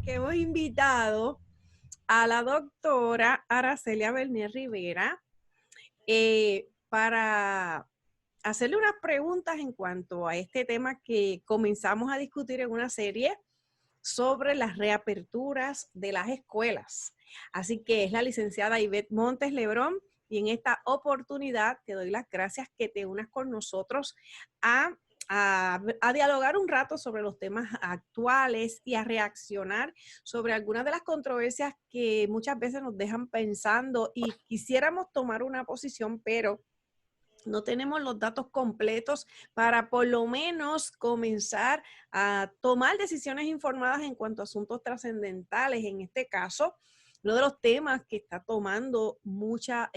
que hemos invitado a la doctora Aracelia Bernier Rivera para hacerle unas preguntas en cuanto a este tema que comenzamos a discutir en una serie sobre las reaperturas de las escuelas. Así que es la licenciada Ivette Montes Lebrón y en esta oportunidad te doy las gracias que te unas con nosotros a dialogar un rato sobre los temas actuales y a reaccionar sobre algunas de las controversias que muchas veces nos dejan pensando y quisiéramos tomar una posición, pero no tenemos los datos completos para por lo menos comenzar a tomar decisiones informadas en cuanto a asuntos trascendentales. En este caso, uno de los temas que está tomando mucha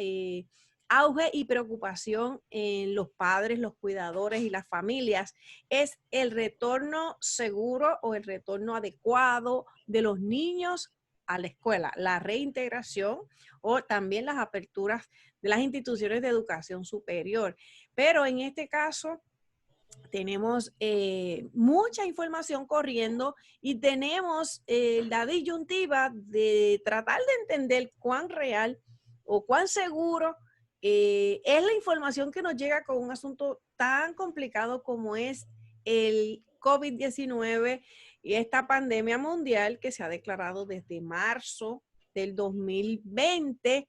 auge y preocupación en los padres, los cuidadores y las familias es el retorno seguro o el retorno adecuado de los niños a la escuela, la reintegración o también las aperturas de las instituciones de educación superior. Pero en este caso tenemos mucha información corriendo y tenemos la disyuntiva de tratar de entender cuán real o cuán seguro es la información que nos llega con un asunto tan complicado como es el COVID-19 y esta pandemia mundial que se ha declarado desde marzo del 2020,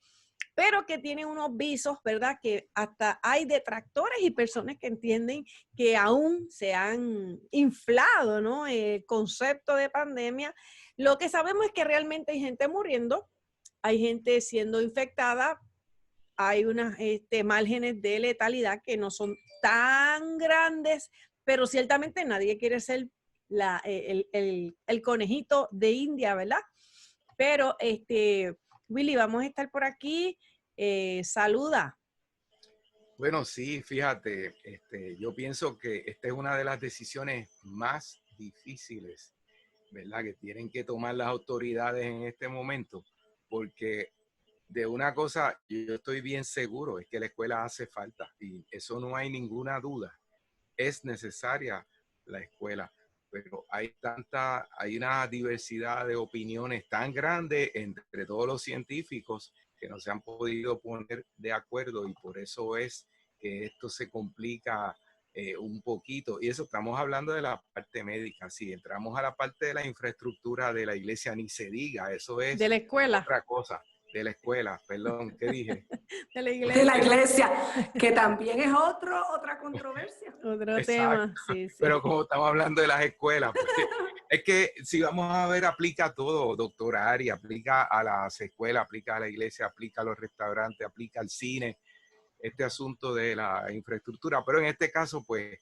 pero que tiene unos visos, ¿verdad? Que hasta hay detractores y personas que entienden que aún se han inflado, ¿no? El concepto de pandemia. Lo que sabemos es que realmente hay gente muriendo, hay gente siendo infectada, hay unos márgenes de letalidad que no son tan grandes, pero ciertamente nadie quiere ser el conejito de India, ¿verdad? Pero, Willy, vamos a estar por aquí. Saluda. Bueno, sí, fíjate, yo pienso que esta es una de las decisiones más difíciles, ¿verdad? Que tienen que tomar las autoridades en este momento, porque de una cosa yo estoy bien seguro, es que la escuela hace falta y eso no hay ninguna duda. Es necesaria la escuela, pero hay una diversidad de opiniones tan grande entre todos los científicos que no se han podido poner de acuerdo y por eso es que esto se complica un poquito. Y eso estamos hablando de la parte médica. Si entramos a la parte de la infraestructura de la iglesia, ni se diga, eso es de la escuela. otra cosa. De la escuela, perdón, ¿qué dije? De la iglesia. De la iglesia, que también es otra controversia. Otro Exacto. tema, sí, sí. Pero como estamos hablando de las escuelas, pues, es que si vamos a ver, aplica a todo, doctora Ari, aplica a las escuelas, aplica a la iglesia, aplica a los restaurantes, aplica al cine, este asunto de la infraestructura. Pero en este caso, pues,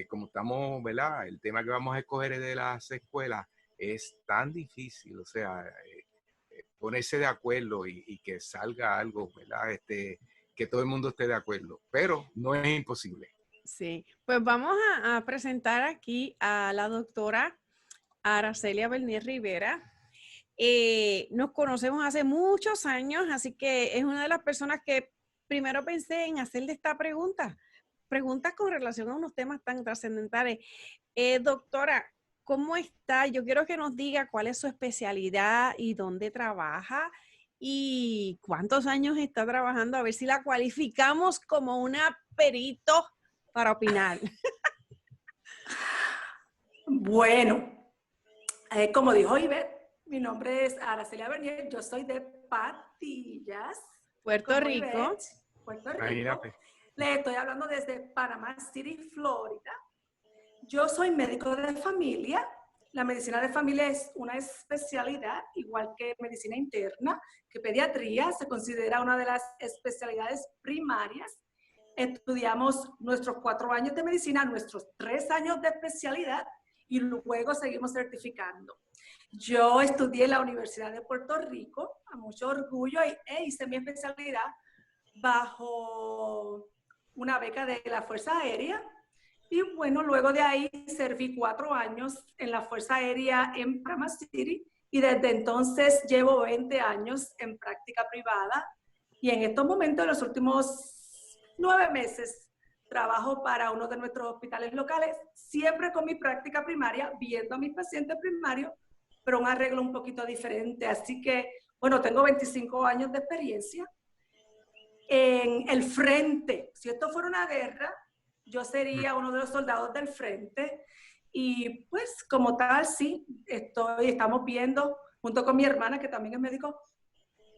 como estamos, ¿verdad? El tema que vamos a escoger es de las escuelas, es tan difícil, o sea, ponerse de acuerdo y que salga algo, ¿verdad? Que todo el mundo esté de acuerdo, pero no es imposible. Sí, pues vamos a presentar aquí a la doctora Aracelia Bernier Rivera. Nos conocemos hace muchos años, así que es una de las personas que primero pensé en hacerle esta preguntas con relación a unos temas tan trascendentales. Doctora, ¿cómo está? Yo quiero que nos diga cuál es su especialidad y dónde trabaja y cuántos años está trabajando, a ver si la cualificamos como una perito para opinar. Bueno, como dijo Ivette, mi nombre es Aracelia Bernier, yo soy de Patillas, Puerto Rico. Ivette, Puerto Rico. Imagínate. Les estoy hablando desde Panama City, Florida. Yo soy médico de familia. La medicina de familia es una especialidad, igual que medicina interna, que pediatría se considera una de las especialidades primarias. Estudiamos nuestros 4 años de medicina, nuestros 3 años de especialidad y luego seguimos certificando. Yo estudié en la Universidad de Puerto Rico, a mucho orgullo, e hice mi especialidad bajo una beca de la Fuerza Aérea. Y bueno, luego de ahí serví 4 años en la Fuerza Aérea en Panama City y desde entonces llevo 20 años en práctica privada y en estos momentos, en los últimos 9 meses, trabajo para uno de nuestros hospitales locales, siempre con mi práctica primaria, viendo a mis pacientes primarios, pero un arreglo un poquito diferente. Así que, bueno, tengo 25 años de experiencia en el frente. Si esto fuera una guerra, yo sería uno de los soldados del frente. Y pues como tal, sí, estamos viendo, junto con mi hermana, que también es médico,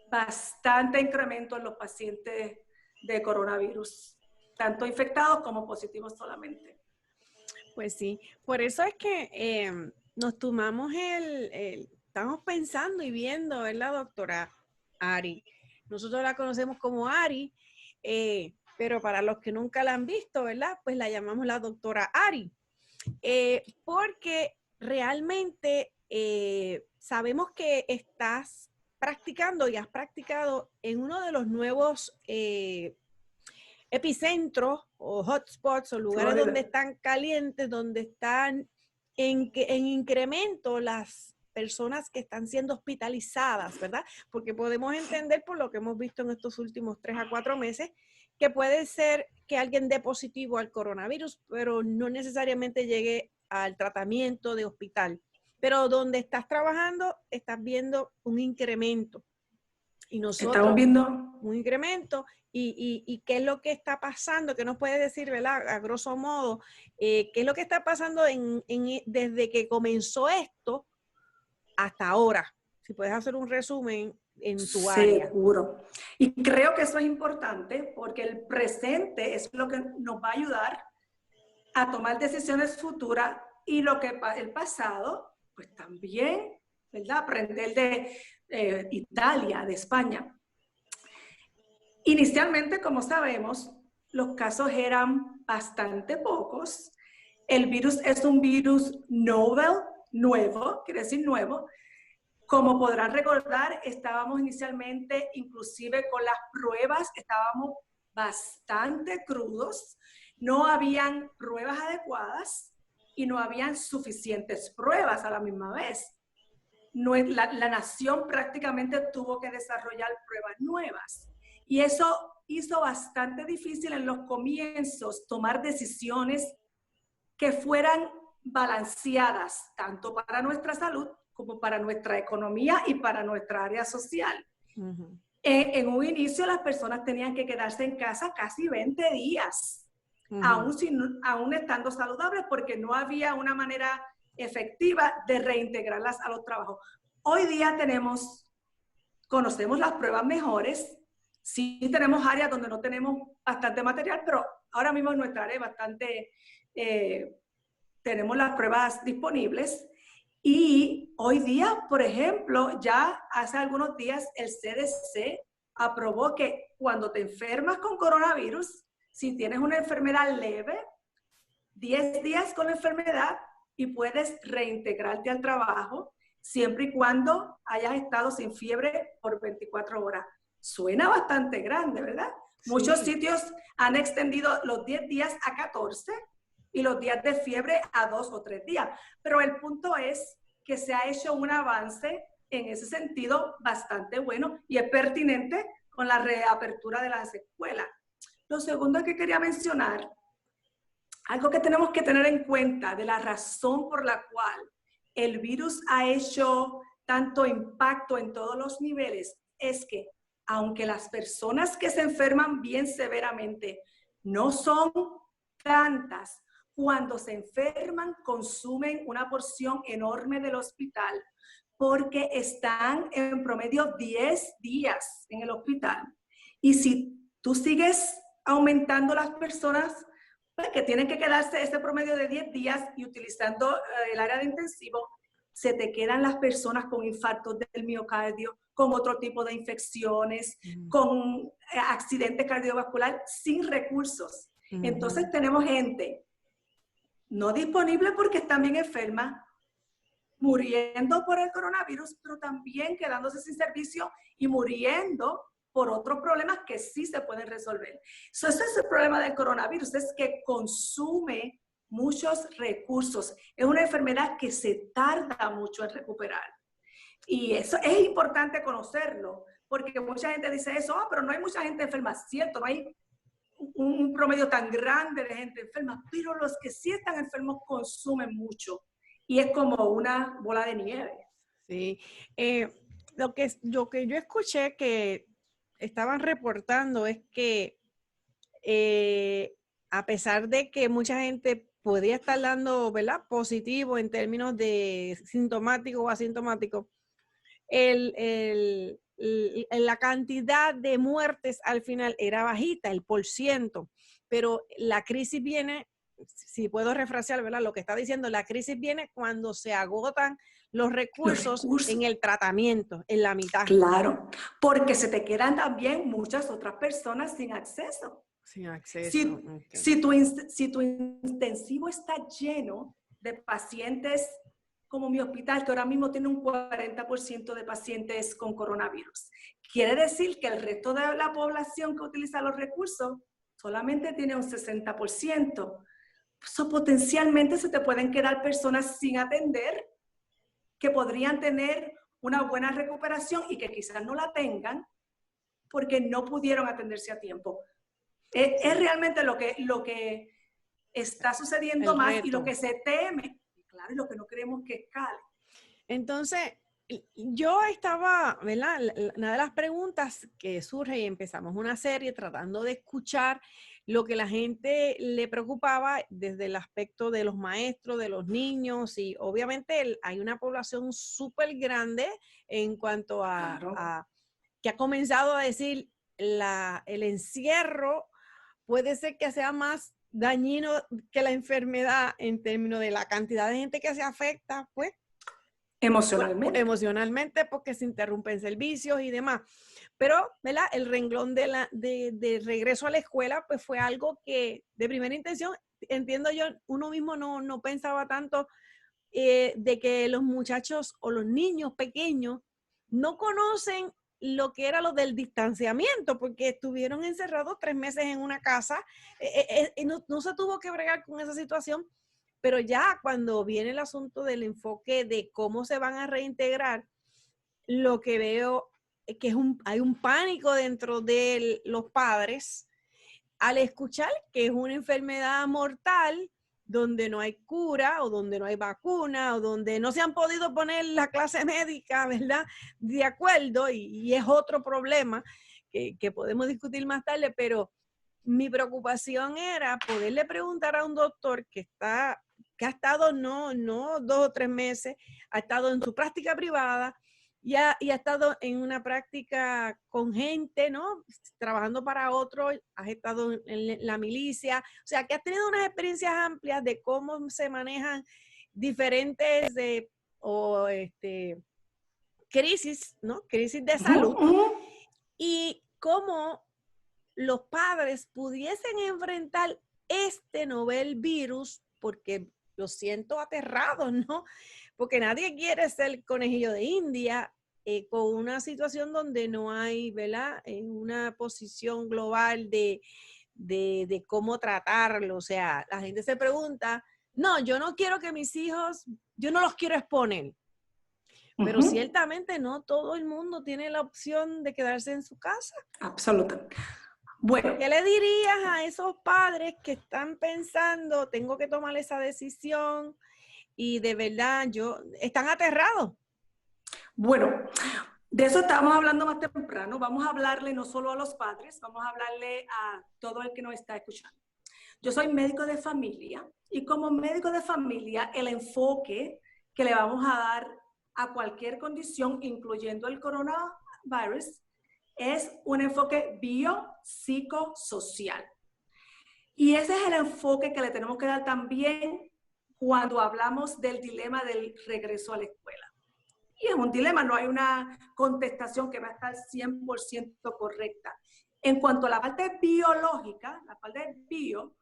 bastante incremento en los pacientes de coronavirus, tanto infectados como positivos solamente. Pues sí, por eso es que nos tomamos estamos pensando y viendo, ¿verdad, doctora Ari? Nosotros la conocemos como Ari, pero para los que nunca la han visto, ¿verdad? Pues la llamamos la doctora Ari, porque realmente sabemos que estás practicando y has practicado en uno de los nuevos epicentros o hotspots o lugares donde están calientes, donde están en incremento las personas que están siendo hospitalizadas, ¿verdad? Porque podemos entender por lo que hemos visto en estos últimos 3 a 4 meses que puede ser que alguien dé positivo al coronavirus, pero no necesariamente llegue al tratamiento de hospital. Pero donde estás trabajando, estás viendo un incremento. Y nosotros, estamos viendo un incremento. ¿Y qué es lo que está pasando? ¿Qué nos puede decir, ¿verdad? A grosso modo, qué es lo que está pasando desde que comenzó esto hasta ahora? Si puedes hacer un resumen en tu área. Seguro. Y creo que eso es importante porque el presente es lo que nos va a ayudar a tomar decisiones futuras y lo que el pasado, pues también, ¿verdad? Aprender de Italia, de España. Inicialmente, como sabemos, los casos eran bastante pocos. El virus es un virus novel, nuevo, quiere decir nuevo. Como podrán recordar, estábamos inicialmente, inclusive con las pruebas, estábamos bastante crudos. No habían pruebas adecuadas y no habían suficientes pruebas a la misma vez. La nación prácticamente tuvo que desarrollar pruebas nuevas. Y eso hizo bastante difícil en los comienzos tomar decisiones que fueran balanceadas, tanto para nuestra salud como para nuestra economía y para nuestra área social. Uh-huh. En un inicio las personas tenían que quedarse en casa casi 20 días, uh-huh, aún estando saludables, porque no había una manera efectiva de reintegrarlas a los trabajos. Hoy día conocemos las pruebas mejores. Sí tenemos áreas donde no tenemos bastante material, pero ahora mismo en nuestra área bastante, tenemos las pruebas disponibles. Y hoy día, por ejemplo, ya hace algunos días el CDC aprobó que cuando te enfermas con coronavirus, si tienes una enfermedad leve, 10 días con la enfermedad y puedes reintegrarte al trabajo siempre y cuando hayas estado sin fiebre por 24 horas. Suena bastante grande, ¿verdad? Sí. Muchos sitios han extendido los 10 días a 14 y los días de fiebre a 2 o 3 días. Pero el punto es que se ha hecho un avance en ese sentido bastante bueno y es pertinente con la reapertura de las escuelas. Lo segundo que quería mencionar, algo que tenemos que tener en cuenta de la razón por la cual el virus ha hecho tanto impacto en todos los niveles, es que aunque las personas que se enferman bien severamente no son tantas, cuando se enferman consumen una porción enorme del hospital porque están en promedio 10 días en el hospital. Y si tú sigues aumentando las personas pues, que tienen que quedarse ese promedio de 10 días y utilizando el área de intensivo, se te quedan las personas con infartos del miocardio, con otro tipo de infecciones, con accidente cardiovascular sin recursos. Entonces tenemos gente no disponible porque están bien enfermas, muriendo por el coronavirus, pero también quedándose sin servicio y muriendo por otros problemas que sí se pueden resolver. Ese es el problema del coronavirus, es que consume muchos recursos. Es una enfermedad que se tarda mucho en recuperar. Y eso es importante conocerlo, porque mucha gente dice eso, pero no hay mucha gente enferma. Cierto, no hay un promedio tan grande de gente enferma, pero los que sí están enfermos consumen mucho. Y es como una bola de nieve. Sí. Lo que yo escuché que estaban reportando es que a pesar de que mucha gente podía estar dando, ¿verdad?, positivo en términos de sintomático o asintomático, la cantidad de muertes al final era bajita, el porciento, pero la crisis viene, si puedo refrasear, ¿verdad?, lo que está diciendo, la crisis viene cuando se agotan los Los recursos en recursos. el tratamiento, en la mitad. Claro, porque se te quedan también muchas otras personas sin acceso. Sin acceso. Si, Okay. si tu intensivo está lleno de pacientes, como mi hospital, que ahora mismo tiene un 40% de pacientes con coronavirus, quiere decir que el resto de la población que utiliza los recursos solamente tiene un 60%. So, potencialmente se te pueden quedar personas sin atender que podrían tener una buena recuperación y que quizás no la tengan porque no pudieron atenderse a tiempo. Es realmente lo que está sucediendo El más y lo reto. que se teme, y claro, y lo que no queremos que escale. Entonces, yo estaba, ¿verdad? Una de las preguntas que surge y empezamos una serie tratando de escuchar lo que la gente le preocupaba desde el aspecto de los maestros, de los niños y obviamente hay una población súper grande en cuanto Claro. que ha comenzado a decir el encierro puede ser que sea más dañino que la enfermedad en términos de la cantidad de gente que se afecta, pues Emocionalmente. emocionalmente porque se interrumpen servicios y demás. Pero, ¿verdad? El renglón de regreso a la escuela, pues fue algo que de primera intención, entiendo yo, uno mismo no pensaba tanto de que los muchachos o los niños pequeños no conocen lo que era lo del distanciamiento, porque estuvieron encerrados 3 meses en una casa, no se tuvo que bregar con esa situación, pero ya cuando viene el asunto del enfoque de cómo se van a reintegrar, lo que veo es que hay un pánico dentro de los padres al escuchar que es una enfermedad mortal donde no hay cura o donde no hay vacuna o donde no se han podido poner la clase médica, ¿verdad?, de acuerdo y es otro problema que podemos discutir más tarde, pero mi preocupación era poderle preguntar a un doctor que ha estado no 2 o 3 meses, ha estado en su práctica privada y ha estado en una práctica con gente, ¿no?, trabajando para otros, has estado en la milicia, o sea, que has tenido unas experiencias amplias de cómo se manejan diferentes crisis, ¿no?, crisis de salud y cómo los padres pudiesen enfrentar este novel virus, porque los siento aterrados, ¿no? Porque nadie quiere ser conejillo de India con una situación donde no hay, ¿verdad?, en una posición global de cómo tratarlo. O sea, la gente se pregunta, no, yo no quiero que mis hijos, yo no los quiero exponer. Pero ciertamente no todo el mundo tiene la opción de quedarse en su casa. Absolutamente. Bueno. ¿Qué le dirías a esos padres que están pensando, tengo que tomar esa decisión y de verdad están aterrados? Bueno, de eso estábamos hablando más temprano. Vamos a hablarle no solo a los padres, vamos a hablarle a todo el que nos está escuchando. Yo soy médico de familia y como médico de familia, el enfoque que le vamos a dar a cualquier condición, incluyendo el coronavirus, es un enfoque biopsicosocial. Y ese es el enfoque que le tenemos que dar también cuando hablamos del dilema del regreso a la escuela. Y es un dilema, no hay una contestación que va a estar 100% correcta. En cuanto a la parte biológica, la parte bio,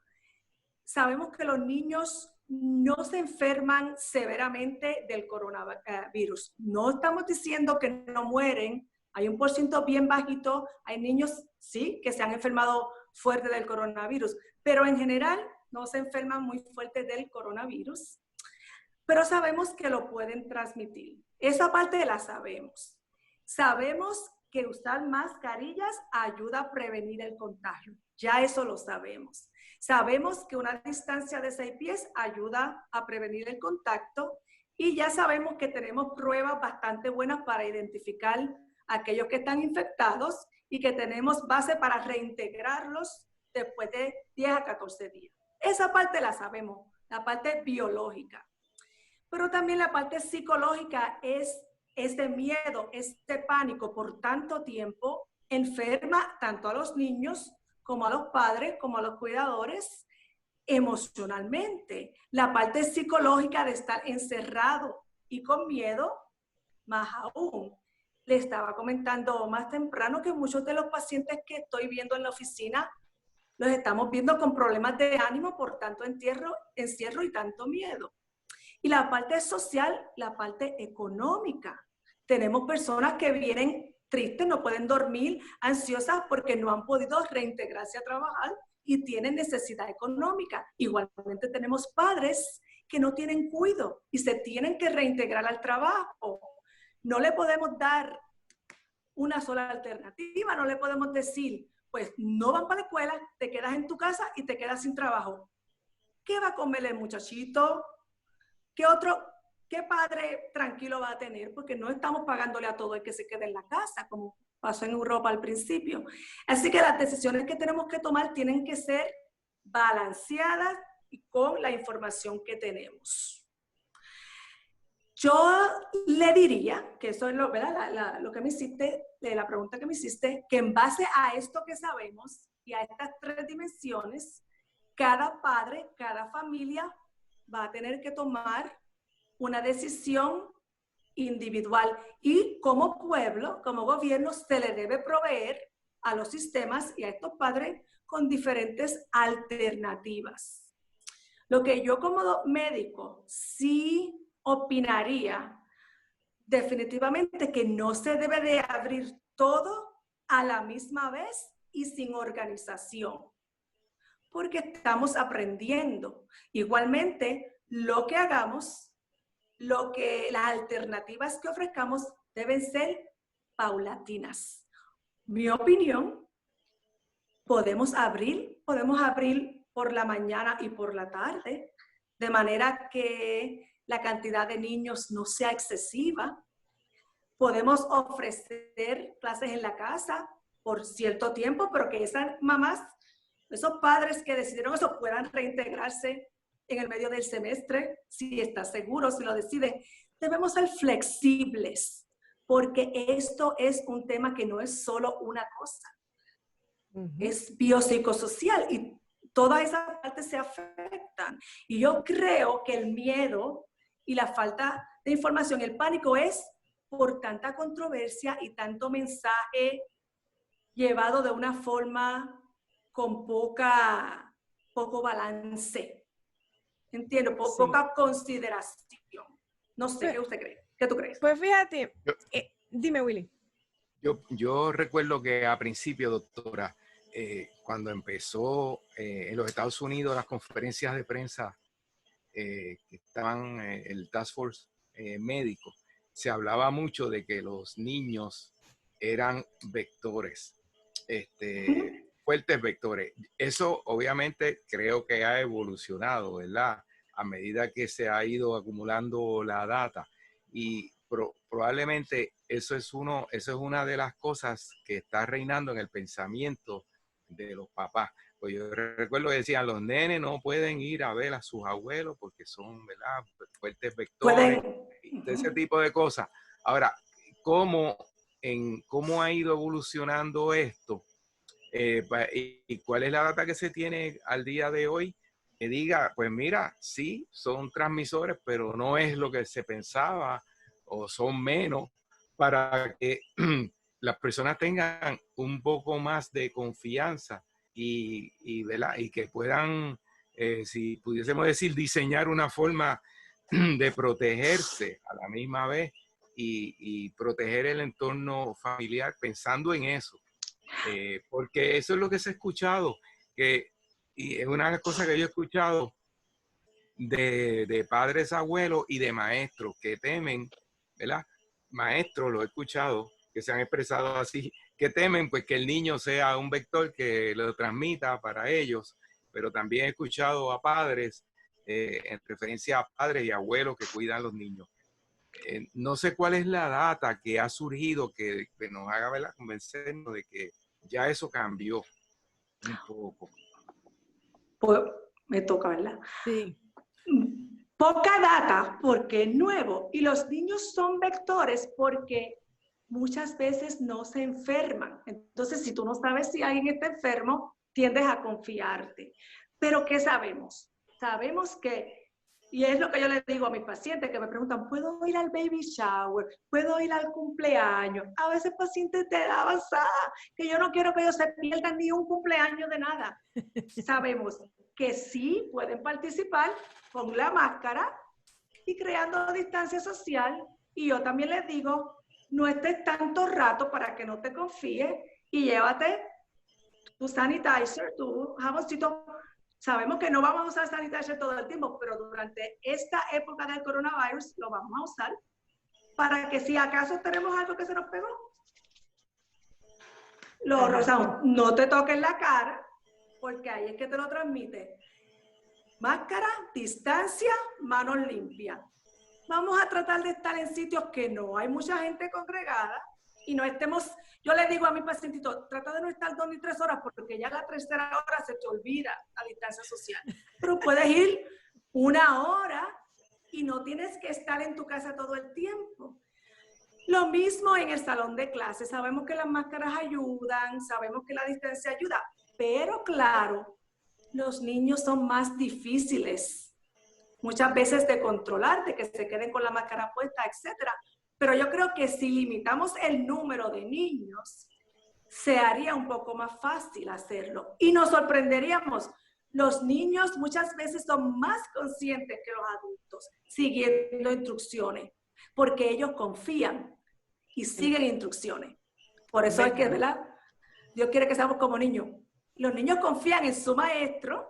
sabemos que los niños no se enferman severamente del coronavirus. No estamos diciendo que no mueren, hay un porcentaje bien bajito, hay niños, sí, que se han enfermado fuerte del coronavirus, pero en general no se enferman muy fuerte del coronavirus, pero sabemos que lo pueden transmitir. Esa parte la sabemos. Sabemos que usar mascarillas ayuda a prevenir el contagio. Ya eso lo sabemos. Sabemos que una distancia de 6 pies ayuda a prevenir el contacto Y ya sabemos que tenemos pruebas bastante buenas para identificar a aquellos que están infectados y que tenemos base para reintegrarlos después de 10 a 14 días. Esa parte la sabemos, la parte biológica. Pero también la parte psicológica es este miedo, este pánico por tanto tiempo enferma tanto a los niños como a los padres, como a los cuidadores, emocionalmente. La parte psicológica de estar encerrado y con miedo, más aún. Le estaba comentando más temprano que muchos de los pacientes que estoy viendo en la oficina los estamos viendo con problemas de ánimo por tanto encierro y tanto miedo. Y la parte social, la parte económica. Tenemos personas que vienen tristes, no pueden dormir, ansiosas porque no han podido reintegrarse a trabajar y tienen necesidad económica. Igualmente tenemos padres que no tienen cuidado y se tienen que reintegrar al trabajo. No le podemos dar una sola alternativa, no le podemos decir, pues no van para la escuela, te quedas en tu casa y te quedas sin trabajo. ¿Qué va a comer el muchachito? ¿Qué padre tranquilo va a tener? Porque no estamos pagándole a todo el que se quede en la casa, como pasó en Europa al principio. Así que las decisiones que tenemos que tomar tienen que ser balanceadas y con la información que tenemos. Yo le diría, que eso es lo que me hiciste, la pregunta que me hiciste, que en base a esto que sabemos y a estas 3 dimensiones, cada padre, cada familia va a tener que tomar una decisión individual y como pueblo, como gobierno, se le debe proveer a los sistemas y a estos padres con diferentes alternativas. Lo que yo como médico sí opinaría definitivamente que no se debe de abrir todo a la misma vez y sin organización, porque estamos aprendiendo. Igualmente, lo que hagamos, las alternativas que ofrezcamos deben ser paulatinas. Mi opinión, podemos abrir por la mañana y por la tarde, de manera que la cantidad de niños no sea excesiva. Podemos ofrecer clases en la casa por cierto tiempo, pero que esas mamás, esos padres que decidieron eso, puedan reintegrarse en el medio del semestre, si está seguro, si lo deciden. Debemos ser flexibles, porque esto es un tema que no es solo una cosa. Es biopsicosocial y todas esas partes se afectan. Y yo creo que el miedo y la falta de información, el pánico es por tanta controversia y tanto mensaje llevado de una forma con poco balance. Entiendo, poca consideración. No sé, ¿qué usted cree? ¿Qué tú crees? Pues fíjate, dime, Willy. Yo recuerdo que a principio, doctora, cuando empezó en los Estados Unidos las conferencias de prensa que estaban el Task Force médico, se hablaba mucho de que los niños eran vectores, fuertes vectores. Eso obviamente creo que ha evolucionado, ¿verdad? A medida que se ha ido acumulando la data y probablemente eso es una de las cosas que está reinando en el pensamiento de los papás. Pues yo recuerdo que decían, los nenes no pueden ir a ver a sus abuelos porque son, ¿verdad?, fuertes vectores, de ese tipo de cosas. Ahora, ¿cómo ha ido evolucionando esto? ¿Y cuál es la data que se tiene al día de hoy? Que diga, pues mira, sí, son transmisores, pero no es lo que se pensaba o son menos, para que las personas tengan un poco más de confianza y que puedan, si pudiésemos decir, diseñar una forma de protegerse a la misma vez y proteger el entorno familiar pensando en eso. Porque eso es lo que se ha escuchado, y es una de las cosas que yo he escuchado de padres, abuelos y de maestros que temen, ¿verdad? Maestros, lo he escuchado, que se han expresado así, que temen pues que el niño sea un vector que lo transmita para ellos, pero también he escuchado a padres en referencia a padres y abuelos que cuidan a los niños. No sé cuál es la data que ha surgido que nos haga, ¿verdad?, convencernos de que ya eso cambió un poco. Pues me toca, ¿verdad? Sí. Poca data porque es nuevo y los niños son vectores porque muchas veces no se enferman. Entonces, si tú no sabes si alguien está enfermo, tiendes a confiarte. Pero ¿qué sabemos? Sabemos que, y es lo que yo les digo a mis pacientes que me preguntan, ¿puedo ir al baby shower? ¿Puedo ir al cumpleaños? A veces pacientes de edad avanzada, que yo no quiero que ellos se pierdan ni un cumpleaños de nada. Sabemos que sí pueden participar con la máscara y creando distancia social. Y yo también les digo, no estés tanto rato para que no te confíes y llévate tu sanitizer, tu jaboncito. Sabemos que no vamos a usar sanitizer todo el tiempo, pero durante esta época del coronavirus lo vamos a usar para que si acaso tenemos algo que se nos pegó, lo rozamos. No te toques la cara, porque ahí es que te lo transmite. Máscara, distancia, manos limpias. Vamos a tratar de estar en sitios que no hay mucha gente congregada y no estemos, yo le digo a mi pacientito, trata de no estar 2 ni 3 horas porque ya la tercera hora se te olvida la distancia social. Pero puedes ir 1 hora y no tienes que estar en tu casa todo el tiempo. Lo mismo en el salón de clases. Sabemos que las máscaras ayudan, sabemos que la distancia ayuda, pero claro, los niños son más difíciles muchas veces de controlar, de que se queden con la máscara puesta, etcétera. Pero yo creo que si limitamos el número de niños, se haría un poco más fácil hacerlo. Y nos sorprenderíamos. Los niños muchas veces son más conscientes que los adultos, siguiendo instrucciones, porque ellos confían y siguen instrucciones. Por eso es que, ¿verdad? Dios quiere que seamos como niños. Los niños confían en su maestro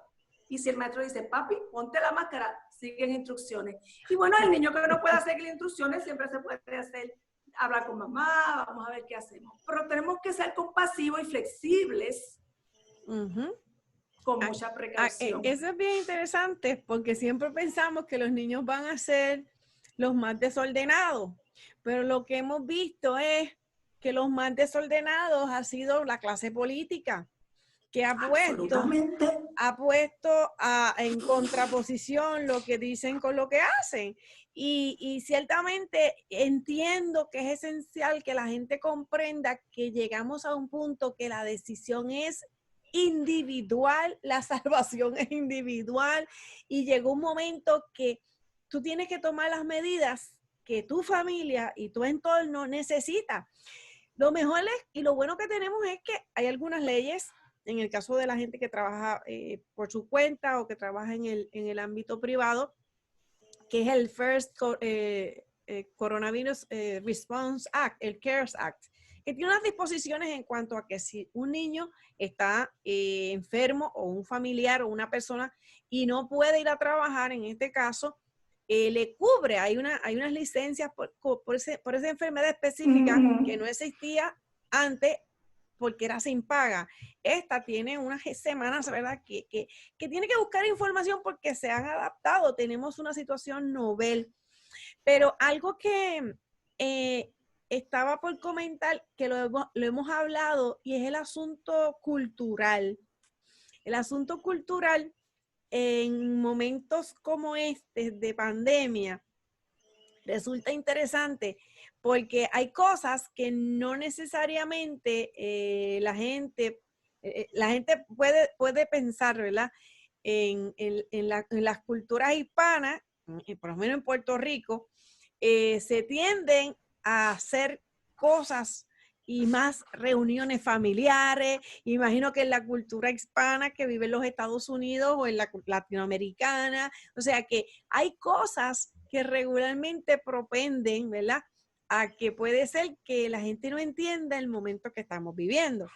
y si el maestro dice, papi, ponte la máscara, siguen instrucciones. Y bueno, el niño que no pueda seguir instrucciones siempre se puede hacer, hablar con mamá, vamos a ver qué hacemos. Pero tenemos que ser compasivos y flexibles con mucha precaución. Eso es bien interesante porque siempre pensamos que los niños van a ser los más desordenados, pero lo que hemos visto es que los más desordenados ha sido la clase política, que ha puesto en contraposición lo que dicen con lo que hacen. Y ciertamente entiendo que es esencial que la gente comprenda que llegamos a un punto que la decisión es individual, la salvación es individual y llegó un momento que tú tienes que tomar las medidas que tu familia y tu entorno necesita. Lo mejor es, y lo bueno que tenemos es que hay algunas leyes, en el caso de la gente que trabaja por su cuenta o que trabaja en el ámbito privado, que es el First Coronavirus Response Act, el CARES Act, que tiene unas disposiciones en cuanto a que si un niño está enfermo o un familiar o una persona y no puede ir a trabajar, en este caso, le cubre, hay unas licencias por esa enfermedad específica que no existía antes porque era sin paga. Esta tiene unas semanas, ¿verdad? Que tiene que buscar información porque se han adaptado. Tenemos una situación novel. Pero algo que estaba por comentar, que lo hemos hablado, y es el asunto cultural. El asunto cultural en momentos como este de pandemia resulta interesante porque hay cosas que no necesariamente la gente puede pensar, ¿verdad? En las culturas hispanas, por lo menos en Puerto Rico, se tienden a hacer cosas y más reuniones familiares. Imagino que en la cultura hispana que vive en los Estados Unidos o en la latinoamericana, o sea que hay cosas que regularmente propenden, ¿verdad?, a que puede ser que la gente no entienda el momento que estamos viviendo.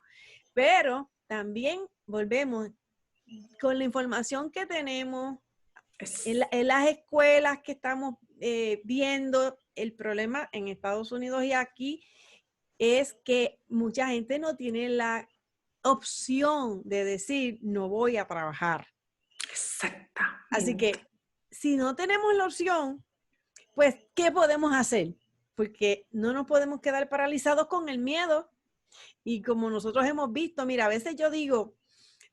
Pero también volvemos con la información que tenemos en las escuelas que estamos viendo. El problema en Estados Unidos y aquí es que mucha gente no tiene la opción de decir no voy a trabajar. Exactamente. Así que si no tenemos la opción, pues, ¿qué podemos hacer? Porque no nos podemos quedar paralizados con el miedo. Y como nosotros hemos visto, mira, a veces yo digo,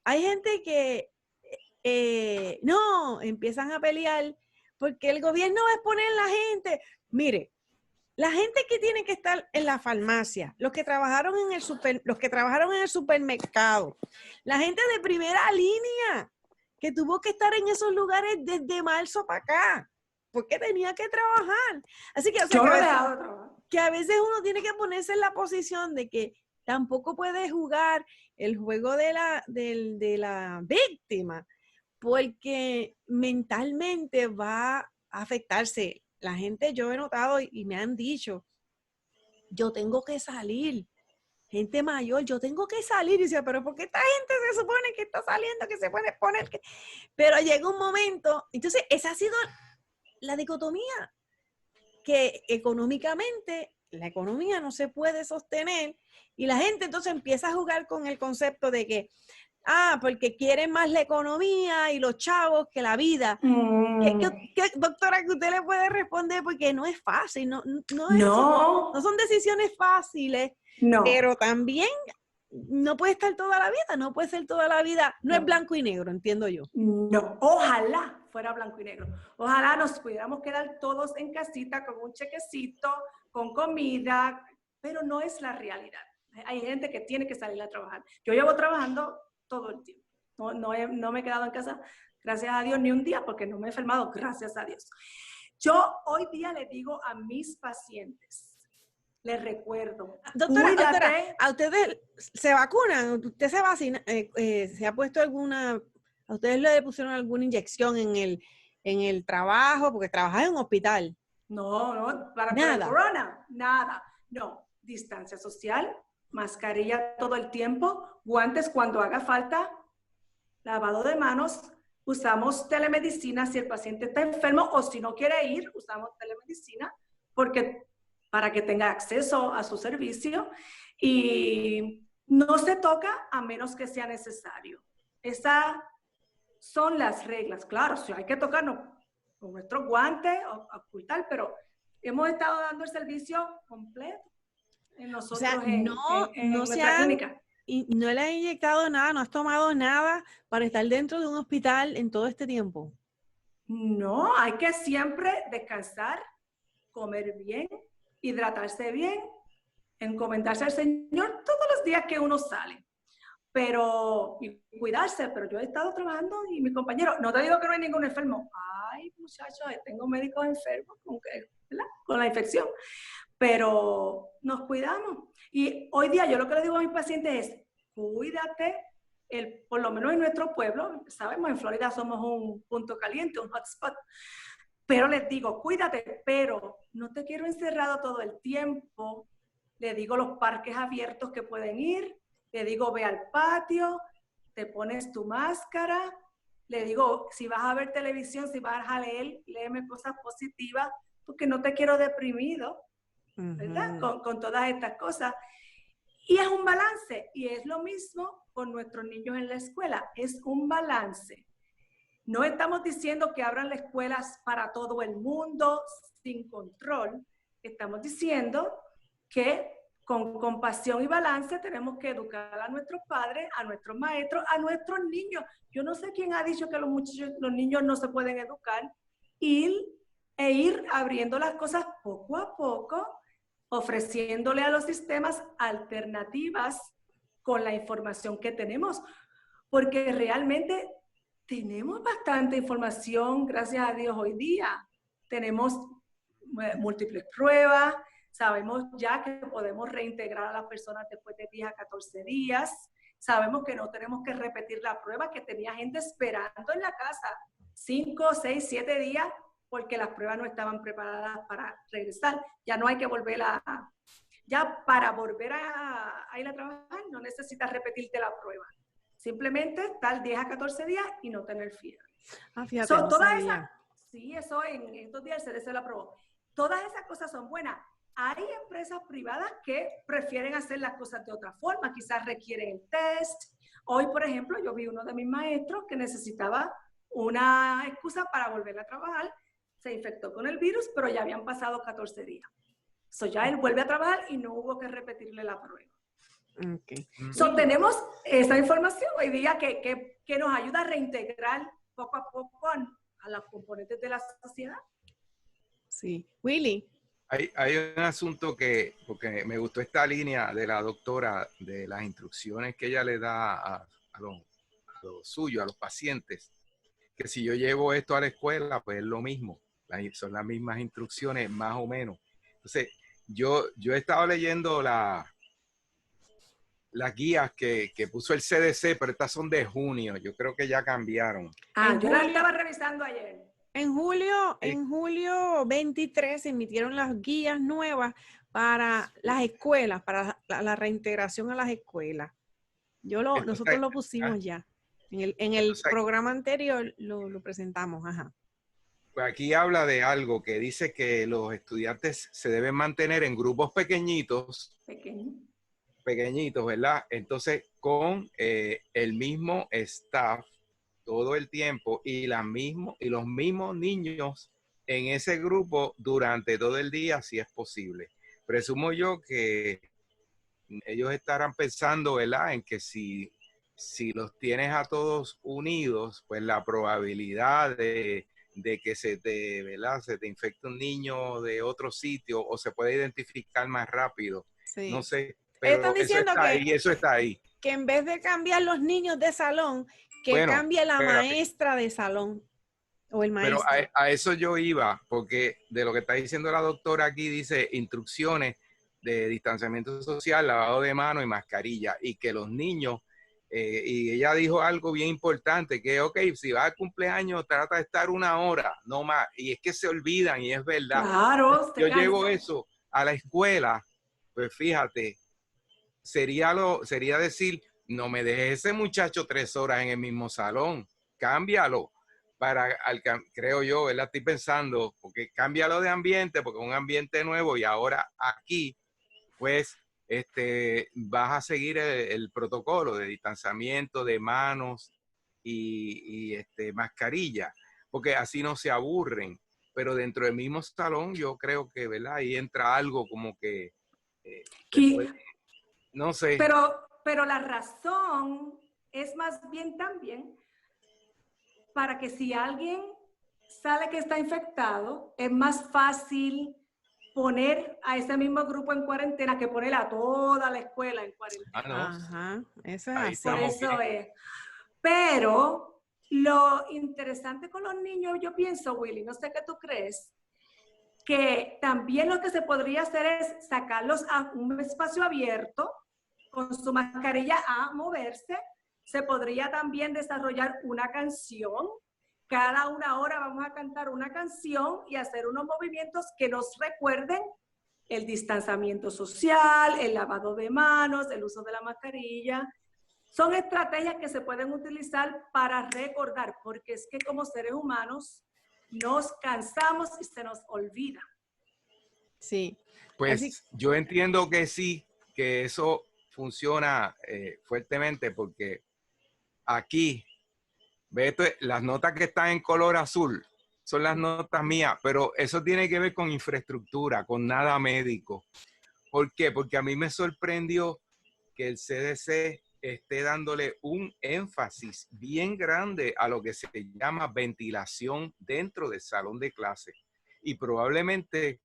hay gente que no, empiezan a pelear porque el gobierno va a exponer a la gente. Mire, la gente que tiene que estar en la farmacia, los que trabajaron en el supermercado, la gente de primera línea que tuvo que estar en esos lugares desde marzo para acá, porque tenía que trabajar. Así que, o sea, que a veces uno tiene que ponerse en la posición de que tampoco puede jugar el juego de la víctima, porque mentalmente va a afectarse. La gente, yo he notado y me han dicho, yo tengo que salir. Gente mayor, yo tengo que salir. Y dice, pero ¿por qué esta gente se supone que está saliendo, que se puede poner? Pero llega un momento, entonces esa ha sido la dicotomía, que económicamente la economía no se puede sostener y la gente entonces empieza a jugar con el concepto de que, porque quieren más la economía y los chavos que la vida. Doctora, que usted le puede responder, porque no es fácil, no son decisiones fáciles, pero también no puede estar toda la vida, no puede ser toda la vida, no es blanco y negro, entiendo yo. No, ojalá fuera blanco y negro. Ojalá nos pudiéramos quedar todos en casita con un chequecito, con comida, pero no es la realidad. Hay gente que tiene que salir a trabajar. Yo llevo trabajando todo el tiempo. No me he quedado en casa, gracias a Dios, ni un día, porque no me he enfermado, gracias a Dios. Yo hoy día le digo a mis pacientes, les recuerdo, doctora, ¿a ustedes se vacunan? ¿Usted se vacuna? ¿Se ha puesto alguna, a ustedes le pusieron alguna inyección en el trabajo? Porque trabajas en un hospital. No, para el corona, nada. No, distancia social, mascarilla todo el tiempo, guantes cuando haga falta, lavado de manos, usamos telemedicina si el paciente está enfermo o si no quiere ir, usamos telemedicina para que tenga acceso a su servicio y no se toca a menos que sea necesario. Esas son las reglas. Claro, si hay que tocarnos con nuestros guantes o ocultar, pero hemos estado dando el servicio completo en nosotros, o sea, en nuestra clínica. Y no le han inyectado nada, no has tomado nada para estar dentro de un hospital en todo este tiempo. No, hay que siempre descansar, comer bien, hidratarse bien, encomendarse al Señor todos los días que uno sale. Y cuidarse, pero yo he estado trabajando y mi compañero, no te digo que no hay ningún enfermo. Ay, muchachos, tengo médicos enfermos con la infección, pero nos cuidamos. Y hoy día yo lo que le digo a mis pacientes es, cuídate, por lo menos en nuestro pueblo, sabemos, en Florida somos un punto caliente, un hotspot, pero les digo, cuídate, pero no te quiero encerrado todo el tiempo. Le digo los parques abiertos que pueden ir, le digo ve al patio, te pones tu máscara, le digo si vas a ver televisión, si vas a leer, léeme cosas positivas, porque no te quiero deprimido, ¿verdad? Con todas estas cosas. Y es un balance, y es lo mismo con nuestros niños en la escuela, es un balance. No estamos diciendo que abran las escuelas para todo el mundo sin control, estamos diciendo que con compasión y balance tenemos que educar a nuestros padres, a nuestros maestros, a nuestros niños. Yo no sé quién ha dicho que los niños no se pueden educar, ir abriendo las cosas poco a poco, ofreciéndole a los sistemas alternativas con la información que tenemos, porque realmente tenemos bastante información, gracias a Dios, hoy día. Tenemos múltiples pruebas, sabemos ya que podemos reintegrar a las personas después de 10 a 14 días, sabemos que no tenemos que repetir la prueba, que tenía gente esperando en la casa 5, 6, 7 días, porque las pruebas no estaban preparadas para regresar. Ya no hay que ya para volver a ir a trabajar no necesitas repetirte la prueba. Simplemente estar 10 a 14 días y no tener fiebre. Fíjate, no sabía. Sí, eso en estos días el CDC lo aprobó. Todas esas cosas son buenas. Hay empresas privadas que prefieren hacer las cosas de otra forma, quizás requieren el test. Hoy, por ejemplo, yo vi uno de mis maestros que necesitaba una excusa para volver a trabajar. Se infectó con el virus, pero ya habían pasado 14 días. So ya él vuelve a trabajar y no hubo que repetirle la prueba. Okay. So, tenemos esa información hoy día que nos ayuda a reintegrar poco a poco a los componentes de la sociedad. Sí. Willy. Hay un asunto porque me gustó esta línea de la doctora, de las instrucciones que ella le da a los suyos, a los pacientes, que si yo llevo esto a la escuela, pues es lo mismo, son las mismas instrucciones, más o menos. Entonces, yo he estado leyendo las guías que puso el CDC, pero estas son de junio, yo creo que ya cambiaron. Yo las estaba revisando ayer. En julio 23 se emitieron las guías nuevas para las escuelas, para la reintegración a las escuelas. Nosotros lo pusimos ya. En el programa anterior lo presentamos. Ajá. Pues aquí habla de algo que dice que los estudiantes se deben mantener en grupos pequeñitos, ¿verdad? Entonces, con el mismo staff todo el tiempo y los mismos niños en ese grupo durante todo el día, si es posible. Presumo yo que ellos estarán pensando, ¿verdad?, en que si los tienes a todos unidos, pues la probabilidad de que se te infecte un niño de otro sitio o se puede identificar más rápido. Sí. No sé, pero eso está ahí. Que en vez de cambiar los niños de salón, que cambie la maestra de salón o el maestro. Pero a eso yo iba, porque de lo que está diciendo la doctora aquí dice instrucciones de distanciamiento social, lavado de manos y mascarilla, y que los niños, y ella dijo algo bien importante, que si vas al cumpleaños trata de estar 1 hora, no más, y es que se olvidan, y es verdad. Claro, yo llevo eso a la escuela, pues fíjate, sería decir, no me dejes ese muchacho 3 horas en el mismo salón, cámbialo. Creo yo, ¿verdad? Estoy pensando, porque cámbialo de ambiente, porque es un ambiente nuevo y ahora aquí, pues, vas a seguir el protocolo de distanciamiento de manos y mascarilla, porque así no se aburren. Pero dentro del mismo salón, yo creo que, ¿verdad? Ahí entra algo como que, después, no sé. Pero la razón es más bien también para que si alguien sale que está infectado, es más fácil poner a ese mismo grupo en cuarentena que poner a toda la escuela en cuarentena. No. Ajá, eso es así. Por eso es. Pero lo interesante con los niños, yo pienso, Willy, no sé qué tú crees, que también lo que se podría hacer es sacarlos a un espacio abierto con su mascarilla a moverse. Se podría también desarrollar una canción. Cada 1 hora vamos a cantar una canción y hacer unos movimientos que nos recuerden el distanciamiento social, el lavado de manos, el uso de la mascarilla. Son estrategias que se pueden utilizar para recordar, porque es que como seres humanos nos cansamos y se nos olvida. Sí. Pues yo entiendo que sí, que eso funciona fuertemente, porque aquí, las notas que están en color azul son las notas mías, pero eso tiene que ver con infraestructura, con nada médico. ¿Por qué? Porque a mí me sorprendió que el CDC esté dándole un énfasis bien grande a lo que se llama ventilación dentro del salón de clase. Y probablemente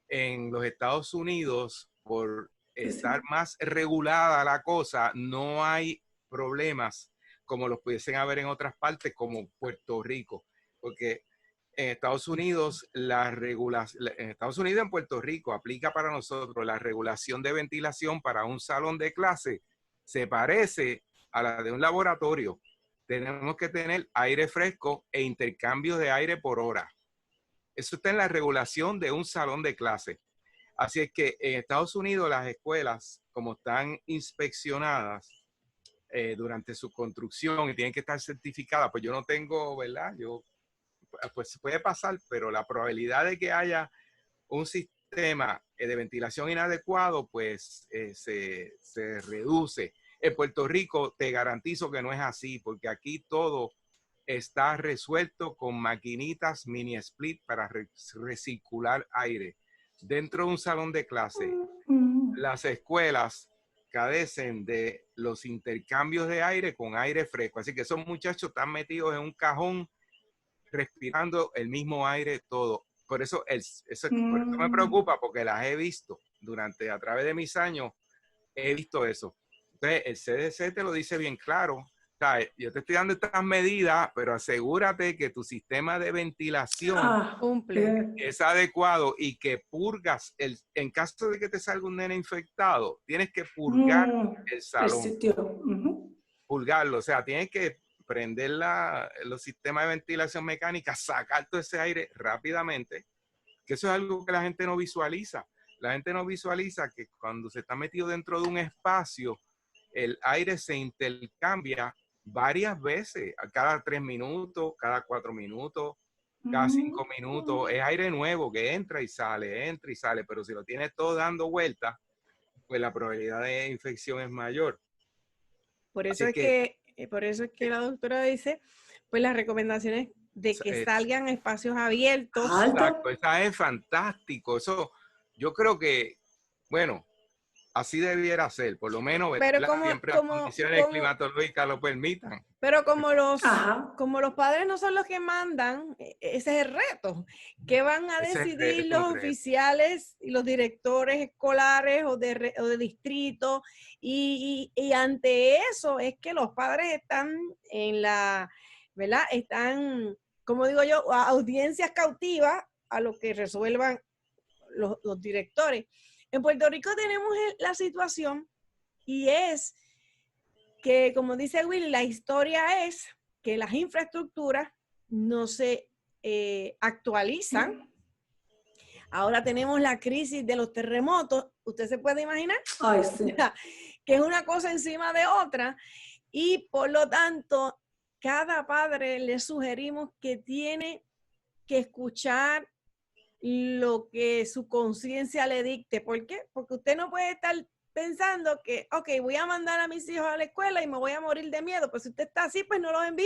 en los Estados Unidos, por estar más regulada la cosa, no hay problemas como los pudiesen haber en otras partes, como Puerto Rico. Porque en Estados Unidos, en Estados Unidos y en Puerto Rico aplica para nosotros la regulación de ventilación para un salón de clase. Se parece a la de un laboratorio. Tenemos que tener aire fresco e intercambio de aire por hora. Eso está en la regulación de un salón de clase. Así es que en Estados Unidos las escuelas, como están inspeccionadas durante su construcción y tienen que estar certificadas, pues yo no tengo, ¿verdad? Pues puede pasar, pero la probabilidad de que haya un sistema de ventilación inadecuado, pues se reduce. En Puerto Rico te garantizo que no es así, porque aquí todo está resuelto con maquinitas mini split para recircular aire. Dentro de un salón de clase, las escuelas carecen de los intercambios de aire con aire fresco. Así que esos muchachos están metidos en un cajón respirando el mismo aire todo. Por eso me preocupa, porque las he visto a través de mis años, he visto eso. Entonces, el CDC te lo dice bien claro. O sea, yo te estoy dando estas medidas, pero asegúrate que tu sistema de ventilación cumple. es adecuado y que purgas, en caso de que te salga un nene infectado, tienes que purgar el salón. El sitio. Purgarlo, o sea, tienes que prender los sistemas de ventilación mecánica, sacar todo ese aire rápidamente, que eso es algo que la gente no visualiza. La gente no visualiza que cuando se está metido dentro de un espacio, el aire se intercambia varias veces, a cada 3 minutos, cada 4 minutos, cada 5 minutos. Es aire nuevo que entra y sale, pero si lo tienes todo dando vueltas, pues la probabilidad de infección es mayor. Por eso es que la doctora dice, pues las recomendaciones de que salgan a espacios abiertos. Exacto, esa es fantástico. Eso, yo creo que, bueno, así debiera ser, por lo menos, pero siempre las condiciones climatológicas lo permitan. Pero como los padres no son los que mandan, ese es el reto. ¿Qué van a decidir los oficiales y los directores escolares o de distrito? Y ante eso es que los padres están ¿verdad? Están, como digo yo, a audiencias cautivas a lo que resuelvan los directores. En Puerto Rico tenemos la situación y es que, como dice Willy, la historia es que las infraestructuras no se actualizan. Ahora tenemos la crisis de los terremotos. ¿Usted se puede imaginar? Ay, sí. Que es una cosa encima de otra. Y por lo tanto, cada padre le sugerimos que tiene que escuchar lo que su conciencia le dicte. ¿Por qué? Porque usted no puede estar pensando que, ok, voy a mandar a mis hijos a la escuela y me voy a morir de miedo. Pues si usted está así, pues no los envíe,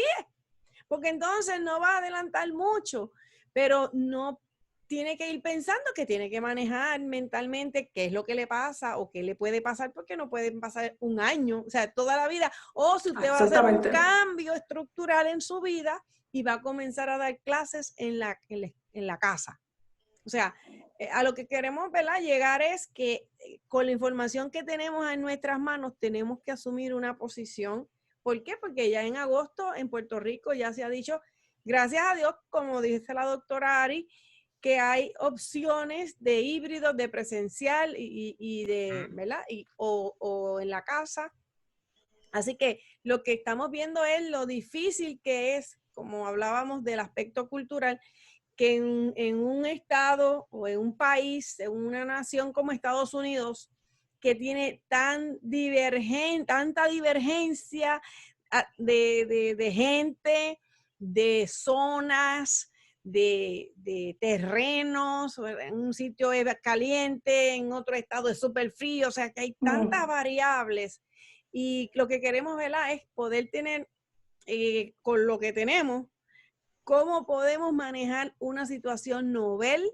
porque entonces no va a adelantar mucho, pero no tiene que ir pensando que tiene que manejar mentalmente qué es lo que le pasa o qué le puede pasar, porque no pueden pasar un año, o sea, toda la vida, o si usted va a hacer un cambio estructural en su vida y va a comenzar a dar clases en la casa. O sea, a lo que queremos, ¿verdad?, llegar es que con la información que tenemos en nuestras manos tenemos que asumir una posición. ¿Por qué? Porque ya en agosto en Puerto Rico ya se ha dicho, gracias a Dios, como dice la doctora Ari, que hay opciones de híbridos, de presencial y de, ¿verdad? O en la casa. Así que lo que estamos viendo es lo difícil que es, como hablábamos del aspecto cultural, que en un estado o en un país, en una nación como Estados Unidos, que tiene tanta divergencia de gente, de zonas, de terrenos, en un sitio es caliente, en otro estado es súper frío, o sea que hay tantas variables y lo que queremos, ¿verdad?, es poder tener con lo que tenemos, cómo podemos manejar una situación novel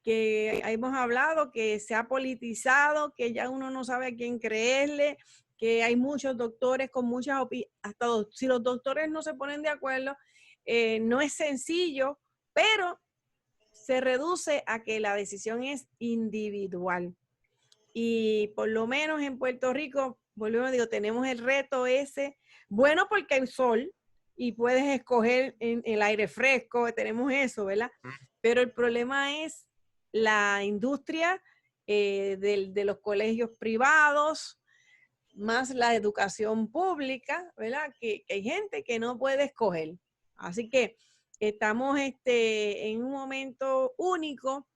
que hemos hablado, que se ha politizado, que ya uno no sabe a quién creerle, que hay muchos doctores con muchas opiniones, si los doctores no se ponen de acuerdo, no es sencillo, pero se reduce a que la decisión es individual. Y por lo menos en Puerto Rico, volvemos, digo, tenemos el reto ese, bueno, porque hay sol y puedes escoger en el aire fresco, tenemos eso, ¿verdad? Pero el problema es la industria de los colegios privados, más la educación pública, ¿verdad? Que hay gente que no puede escoger. Así que estamos en un momento único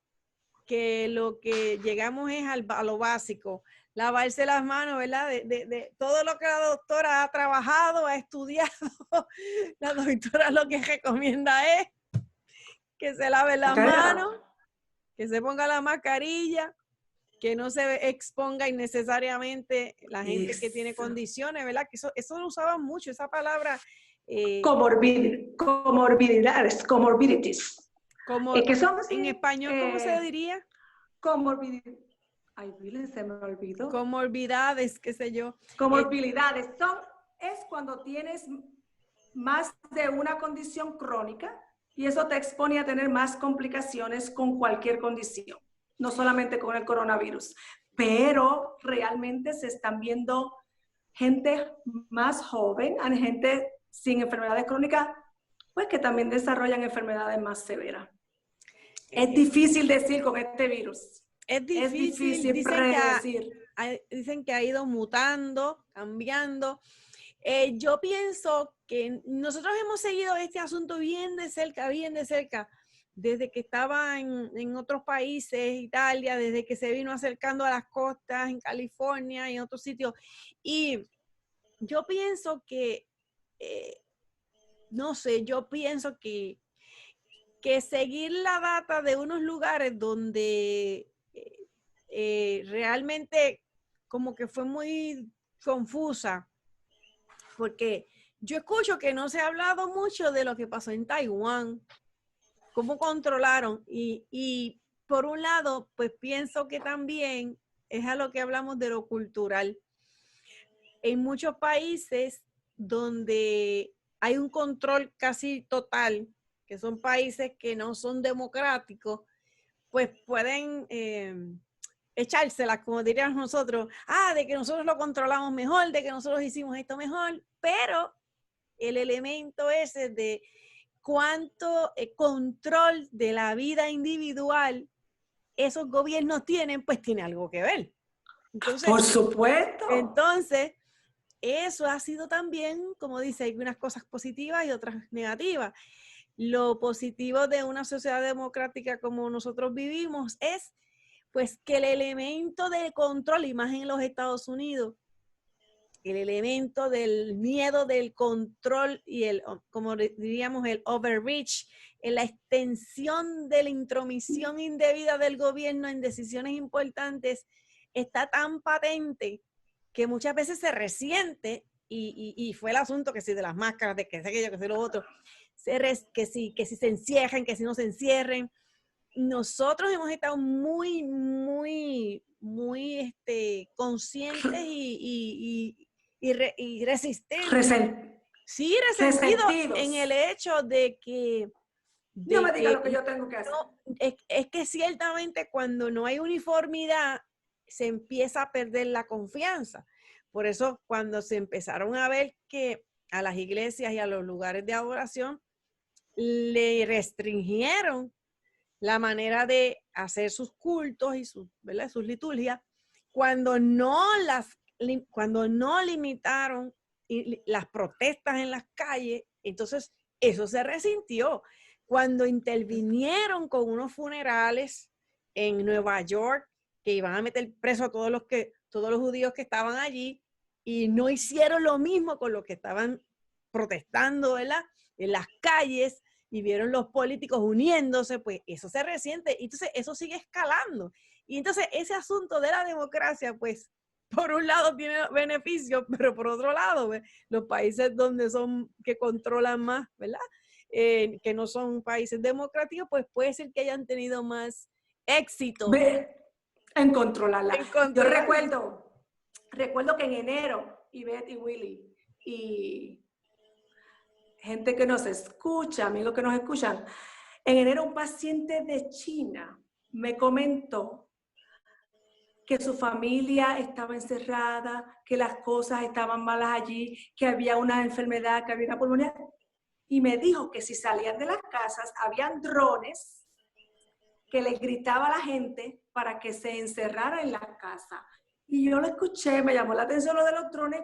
que lo que llegamos es a lo básico, lavarse las manos, ¿verdad? De todo lo que la doctora ha trabajado, ha estudiado. La doctora lo que recomienda es que se lave las manos, que se ponga la mascarilla, que no se exponga innecesariamente la gente que tiene condiciones, ¿verdad? Que eso lo usaban mucho, esa palabra comorbidities. Que son, en español, ¿cómo se diría? Ay, Billy, se me olvidó. Comorbidades, qué sé yo. Comorbilidades es cuando tienes más de una condición crónica y eso te expone a tener más complicaciones con cualquier condición, no solamente con el coronavirus. Pero realmente se están viendo gente más joven, gente sin enfermedades crónicas, pues que también desarrollan enfermedades más severas. Es difícil decir con este virus. Es difícil predecir. Dicen que ha ido mutando, cambiando. Yo pienso que nosotros hemos seguido este asunto bien de cerca, desde que estaba en otros países, Italia, desde que se vino acercando a las costas, en California y en otros sitios. Y yo pienso que, no sé, que seguir la data de unos lugares donde realmente como que fue muy confusa, porque yo escucho que no se ha hablado mucho de lo que pasó en Taiwán, cómo controlaron, y por un lado, pues pienso que también es a lo que hablamos de lo cultural. En muchos países donde hay un control casi total, que son países que no son democráticos, pues pueden echárselas, como diríamos nosotros, de que nosotros lo controlamos mejor, de que nosotros hicimos esto mejor, pero el elemento ese de cuánto control de la vida individual esos gobiernos tienen, pues tiene algo que ver. Entonces, por supuesto. Entonces, eso ha sido también, como dice, hay unas cosas positivas y otras negativas. Lo positivo de una sociedad democrática como nosotros vivimos es pues que el elemento de control, y más en los Estados Unidos, el elemento del miedo del control y como diríamos, el overreach, en la extensión de la intromisión indebida del gobierno en decisiones importantes, está tan patente que muchas veces se resiente, y fue el asunto que si de las máscaras, de que sé que yo, que sé lo otro, que si se encierren, que si no se encierren. Nosotros hemos estado muy conscientes y resistentes. Sí, resentidos en el hecho de que... No me diga lo que yo tengo que hacer. No, es que ciertamente cuando no hay uniformidad, se empieza a perder la confianza. Por eso cuando se empezaron a ver que a las iglesias y a los lugares de adoración le restringieron la manera de hacer sus cultos y sus liturgias, cuando no limitaron las protestas en las calles, entonces eso se resintió. Cuando intervinieron con unos funerales en Nueva York, que iban a meter preso a todos los judíos que estaban allí, y no hicieron lo mismo con los que estaban protestando, ¿verdad?, en las calles, y vieron los políticos uniéndose, pues eso se resiente, y entonces eso sigue escalando. Y entonces ese asunto de la democracia, pues, por un lado tiene beneficios, pero por otro lado, ¿ves?, los países que controlan más, ¿verdad?, que no son países democráticos, pues puede ser que hayan tenido más éxito en controlarla. Yo recuerdo que en enero, Ivette y Willy, y gente que nos escucha, amigos que nos escuchan, en enero un paciente de China me comentó que su familia estaba encerrada, que las cosas estaban malas allí, que había una enfermedad, que había una pulmonía, y me dijo que si salían de las casas, habían drones que les gritaba a la gente para que se encerrara en la casa. Y yo lo escuché, me llamó la atención lo de los drones,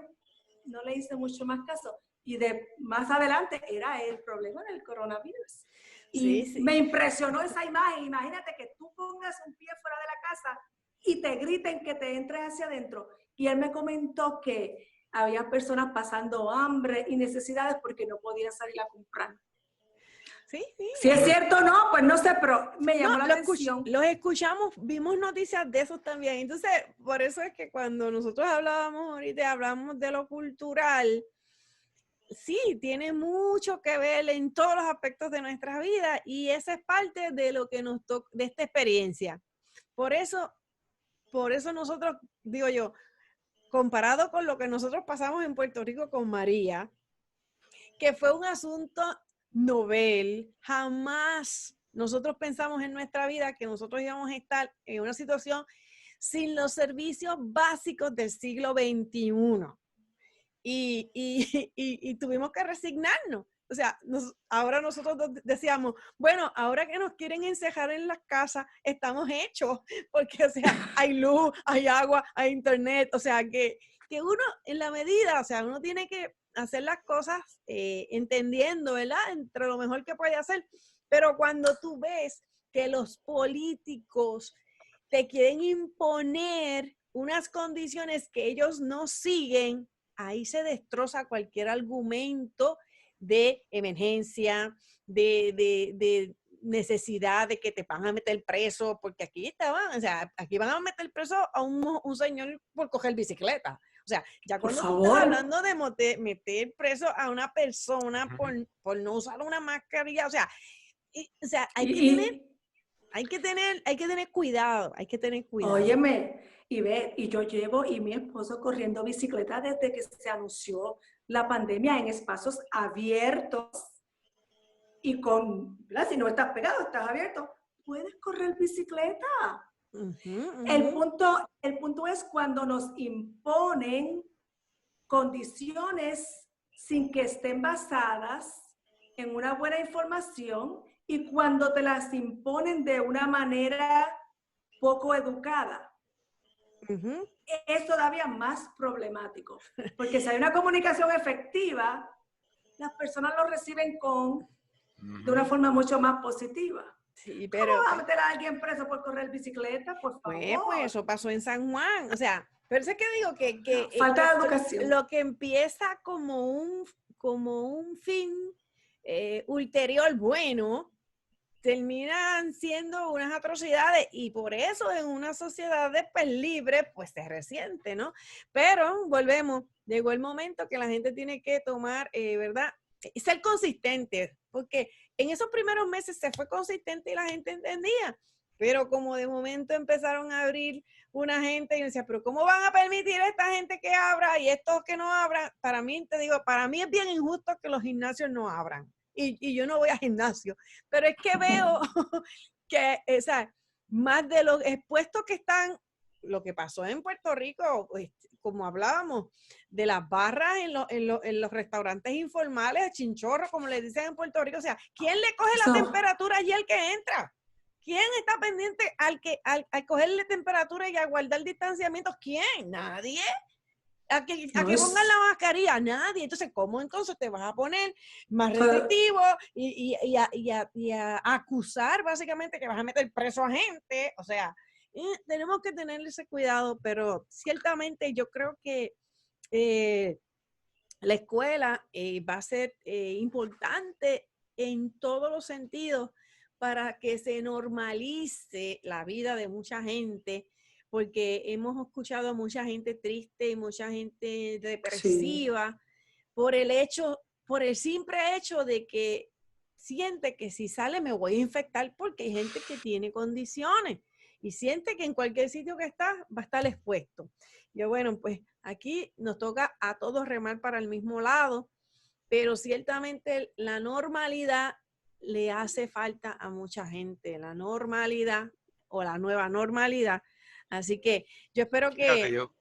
no le hice mucho más caso. Y más adelante era el problema del coronavirus. Y sí. Me impresionó esa imagen. Imagínate que tú pongas un pie fuera de la casa y te griten que te entres hacia adentro. Y él me comentó que había personas pasando hambre y necesidades porque no podían salir a comprar. Sí. Si es cierto o no, pues no sé, pero me llamó la atención. Los escuchamos, vimos noticias de esos también. Entonces, por eso es que cuando nosotros hablamos de lo cultural, sí, tiene mucho que ver en todos los aspectos de nuestra vida y esa es parte de lo que nos toca, de esta experiencia. Por eso nosotros, digo yo, comparado con lo que nosotros pasamos en Puerto Rico con María, que fue un asunto novel, jamás nosotros pensamos en nuestra vida que nosotros íbamos a estar en una situación sin los servicios básicos del siglo XXI. Y tuvimos que resignarnos. O sea, ahora nosotros decíamos, bueno, ahora que nos quieren encerrar en las casas, estamos hechos, porque, o sea, hay luz, hay agua, hay internet, o sea, que uno en la medida, o sea, uno tiene que hacer las cosas entendiendo, ¿verdad? Entre lo mejor que puede hacer, pero cuando tú ves que los políticos te quieren imponer unas condiciones que ellos no siguen, ahí se destroza cualquier argumento de emergencia, de necesidad de que te van a meter preso, porque aquí estaban, o sea, aquí van a meter preso a un señor por coger bicicleta. O sea, ya Por cuando tú estás favor. hablando de meter preso a una persona por no usar una mascarilla, o sea, hay que tener cuidado, hay que tener cuidado. Óyeme, y yo llevo y mi esposo corriendo bicicleta desde que se anunció la pandemia en espacios abiertos y ¿verdad? Si no estás pegado, estás abierto, puedes correr bicicleta. El punto es cuando nos imponen condiciones sin que estén basadas en una buena información y cuando te las imponen de una manera poco educada. Es todavía más problemático, porque si hay una comunicación efectiva, las personas lo reciben de una forma mucho más positiva. Sí, pero, ¿cómo vas a meter a alguien preso por correr bicicleta? Por favor. Pues eso pasó en San Juan. O sea, pero es que digo que falta de educación. Lo que empieza como un fin ulterior bueno, terminan siendo unas atrocidades y por eso en una sociedad pues, libre pues se resiente, ¿no? Pero volvemos, llegó el momento que la gente tiene que tomar, ¿verdad? Y ser consistente, porque en esos primeros meses se fue consistente y la gente entendía, pero como de momento empezaron a abrir una gente y decía, pero ¿cómo van a permitir a esta gente que abra y estos que no abran? Para mí, te digo, para mí es bien injusto que los gimnasios no abran. Y yo no voy a gimnasio, pero es que veo que, o sea, más de los expuestos que están, lo que pasó en Puerto Rico, pues, como hablábamos, de las barras en los restaurantes informales, chinchorro, como le dicen en Puerto Rico, o sea, ¿quién le coge la temperatura allí al que entra? ¿Quién está pendiente al cogerle temperatura y a guardar distanciamientos? ¿Quién? Nadie. A que pongan la mascarilla, nadie. Entonces, ¿cómo entonces te vas a poner más restrictivo y a acusar básicamente que vas a meter preso a gente? O sea, tenemos que tener ese cuidado, pero ciertamente yo creo que la escuela va a ser importante en todos los sentidos para que se normalice la vida de mucha gente, porque hemos escuchado a mucha gente triste y mucha gente depresiva por el simple hecho de que siente que si sale me voy a infectar porque hay gente que tiene condiciones y siente que en cualquier sitio que está va a estar expuesto. Yo, bueno, pues aquí nos toca a todos remar para el mismo lado, pero ciertamente la normalidad le hace falta a mucha gente, la normalidad o la nueva normalidad. Así que yo espero que... Yo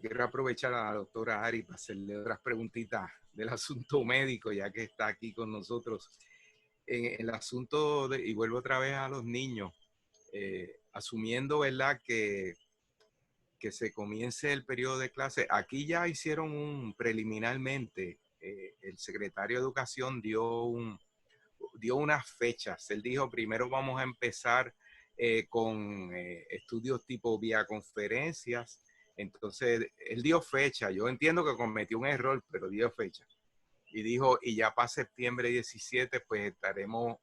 quiero aprovechar a la doctora Ari para hacerle otras preguntitas del asunto médico, ya que está aquí con nosotros. En el asunto y vuelvo otra vez a los niños, asumiendo, ¿verdad?, que se comience el periodo de clase. Aquí ya hicieron preliminarmente, el secretario de Educación dio unas fechas. Él dijo, primero vamos a empezar con estudios tipo vía conferencias. Entonces, él dio fecha. Yo entiendo que cometió un error, pero dio fecha. Y dijo, y ya para septiembre 17, pues estaremos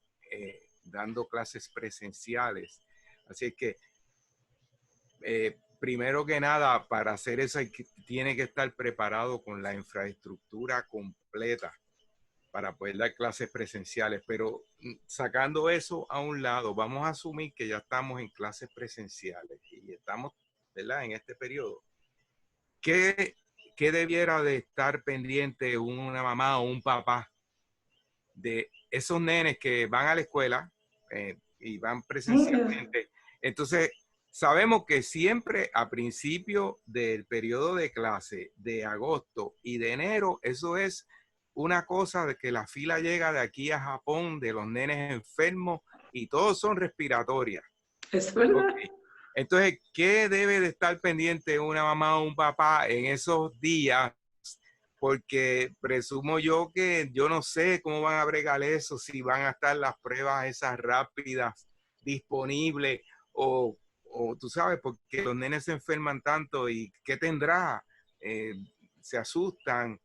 dando clases presenciales. Así que, primero que nada, para hacer eso tiene que estar preparado con la infraestructura completa para poder dar clases presenciales. Pero sacando eso a un lado, vamos a asumir que ya estamos en clases presenciales y estamos, ¿verdad?, en este periodo. ¿Qué debiera de estar pendiente una mamá o un papá de esos nenes que van a la escuela y van presencialmente? Entonces, sabemos que siempre a principio del periodo de clase de agosto y de enero, eso es una cosa de que la fila llega de aquí a Japón de los nenes enfermos y todos son respiratorias. Es verdad. Okay. Entonces, ¿qué debe de estar pendiente una mamá o un papá en esos días? Porque presumo yo que yo no sé cómo van a bregar eso, si van a estar las pruebas esas rápidas disponibles o tú sabes, porque los nenes se enferman tanto y ¿qué tendrá? Se asustan.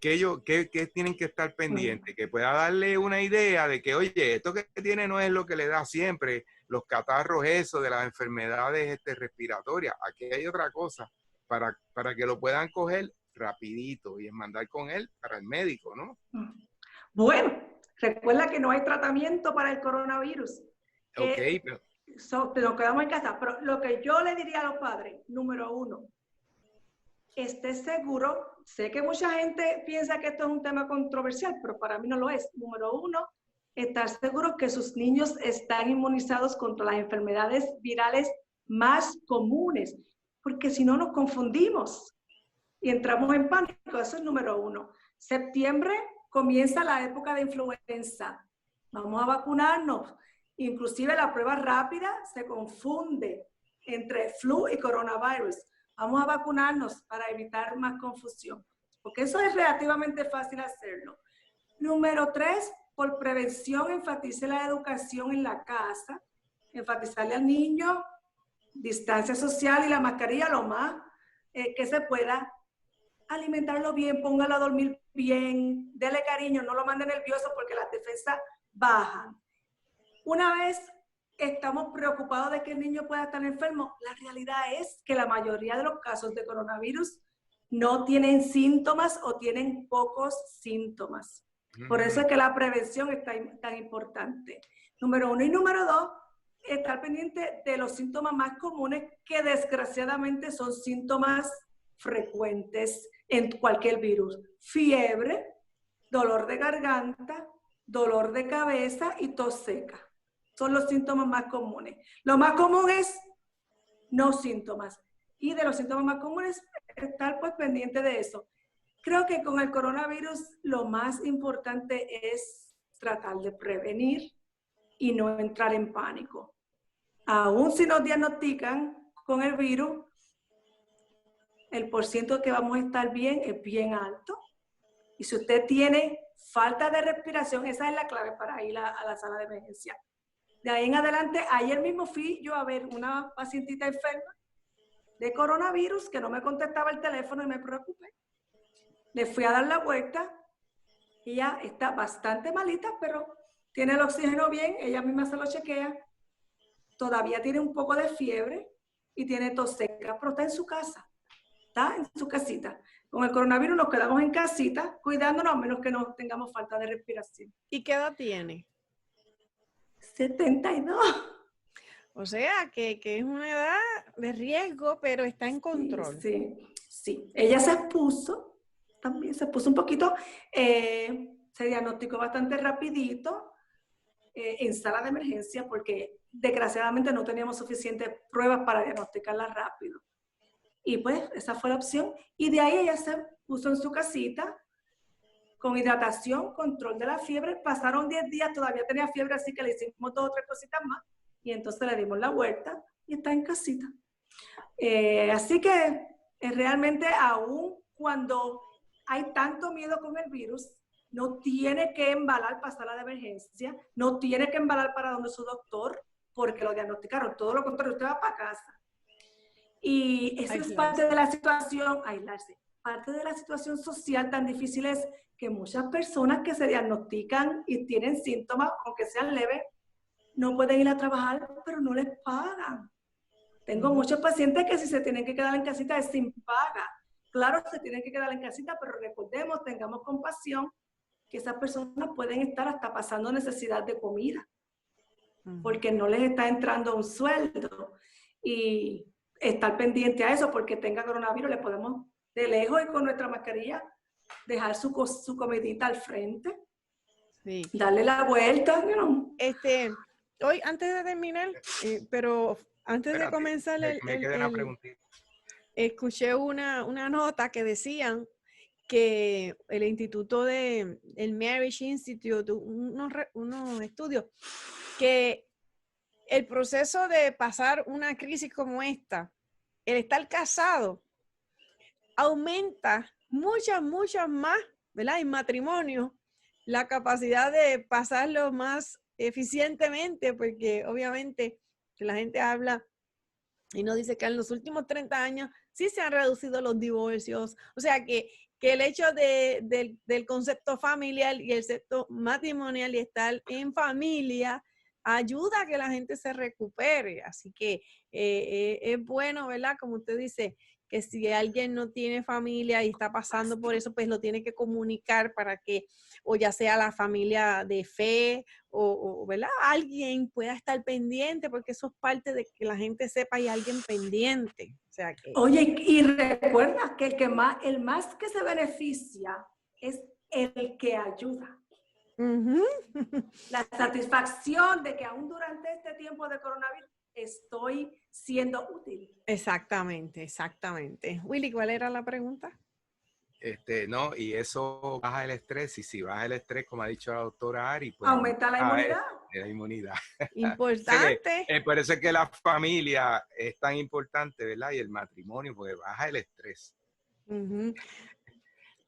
¿Qué tienen que estar pendientes? Que pueda darle una idea de que, oye, esto que tiene no es lo que le da siempre, los catarros, eso de las enfermedades respiratorias. Aquí hay otra cosa para que lo puedan coger rapidito y mandar con él para el médico, ¿no? Bueno, recuerda que no hay tratamiento para el coronavirus. Ok, pero nos quedamos en casa. Pero lo que yo le diría a los padres, número 1, esté seguro. Sé que mucha gente piensa que esto es un tema controversial, pero para mí no lo es. Número 1, estar seguro que sus niños están inmunizados contra las enfermedades virales más comunes, porque si no nos confundimos y entramos en pánico. Eso es número 1. Septiembre comienza la época de influenza. Vamos a vacunarnos. Inclusive la prueba rápida se confunde entre flu y coronavirus. Vamos a vacunarnos para evitar más confusión, porque eso es relativamente fácil hacerlo. Número 3, por prevención, enfatice la educación en la casa, enfatizarle al niño distancia social y la mascarilla lo más que se pueda, alimentarlo bien, póngalo a dormir bien, dele cariño, no lo mande nervioso porque las defensas bajan. Una vez estamos preocupados de que el niño pueda estar enfermo, la realidad es que la mayoría de los casos de coronavirus no tienen síntomas o tienen pocos síntomas. Por eso es que la prevención es tan importante. Número 1 y número 2, estar pendiente de los síntomas más comunes que desgraciadamente son síntomas frecuentes en cualquier virus. Fiebre, dolor de garganta, dolor de cabeza y tos seca. Son los síntomas más comunes. Lo más común es no síntomas. Y de los síntomas más comunes, estar pues pendiente de eso. Creo que con el coronavirus lo más importante es tratar de prevenir y no entrar en pánico. Aún si nos diagnostican con el virus, el porcentaje que vamos a estar bien es bien alto. Y si usted tiene falta de respiración, esa es la clave para ir a la sala de emergencia. De ahí en adelante, ayer mismo fui yo a ver una pacientita enferma de coronavirus que no me contestaba el teléfono y me preocupé. Le fui a dar la vuelta. Ella está bastante malita, pero tiene el oxígeno bien, ella misma se lo chequea. Todavía tiene un poco de fiebre y tiene tos seca, pero está en su casa, está en su casita. Con el coronavirus nos quedamos en casita, cuidándonos a menos que no tengamos falta de respiración. ¿Y qué edad tiene? 72. O sea, que es una edad de riesgo, pero está en control. Sí. Ella se expuso, también se expuso un poquito, se diagnosticó bastante rapidito en sala de emergencia porque desgraciadamente no teníamos suficientes pruebas para diagnosticarla rápido. Y pues esa fue la opción. Y de ahí ella se puso en su casita con hidratación, control de la fiebre. Pasaron 10 días, todavía tenía fiebre, así que le hicimos 2 o 3 cositas más. Y entonces le dimos la vuelta y está en casita. Así que realmente aún cuando hay tanto miedo con el virus, no tiene que embalar para sala de emergencia, no tiene que embalar para donde su doctor, porque lo diagnosticaron. Todo lo contrario, usted va para casa. Y eso es parte de la situación, aislarse. Parte de la situación social tan difícil es que muchas personas que se diagnostican y tienen síntomas, aunque sean leves, no pueden ir a trabajar, pero no les pagan. Tengo muchos pacientes que si se tienen que quedar en casita es sin paga. claro, se tienen que quedar en casita, pero recordemos, tengamos compasión, que esas personas pueden estar hasta pasando necesidad de comida, porque no les está entrando un sueldo. Y estar pendiente a eso, porque tenga coronavirus, le podemos de lejos y con nuestra mascarilla dejar su comidita al frente, Sí. darle la vuelta, ¿no? Hoy, antes de terminar, pero antes de comenzar me quedé una preguntita. escuché una nota que decían que el instituto el Marriage Institute, unos estudios, que el proceso de pasar una crisis como esta, el estar casado, aumenta muchas más, ¿verdad? En matrimonio, la capacidad de pasarlo más eficientemente, porque obviamente que la gente habla y nos dice que en los últimos 30 años sí se han reducido los divorcios. O sea que el hecho del concepto familiar y el concepto matrimonial y estar en familia ayuda a que la gente se recupere. Así que es bueno, ¿verdad? Como usted dice, que si alguien no tiene familia y está pasando por eso, pues lo tiene que comunicar para que, o ya sea la familia de fe, ¿verdad? Alguien pueda estar pendiente, porque eso es parte de que la gente sepa y alguien pendiente. O sea que... Oye, y recuerda que el más que se beneficia es el que ayuda. La satisfacción de que aún durante este tiempo de coronavirus estoy siendo útil. Exactamente. Willy, ¿cuál era la pregunta? No, y eso baja el estrés, y si baja el estrés, como ha dicho la doctora Ari, pues aumenta la inmunidad. La inmunidad. Importante. Por eso es que la familia es tan importante, ¿verdad? Y el matrimonio, porque baja el estrés.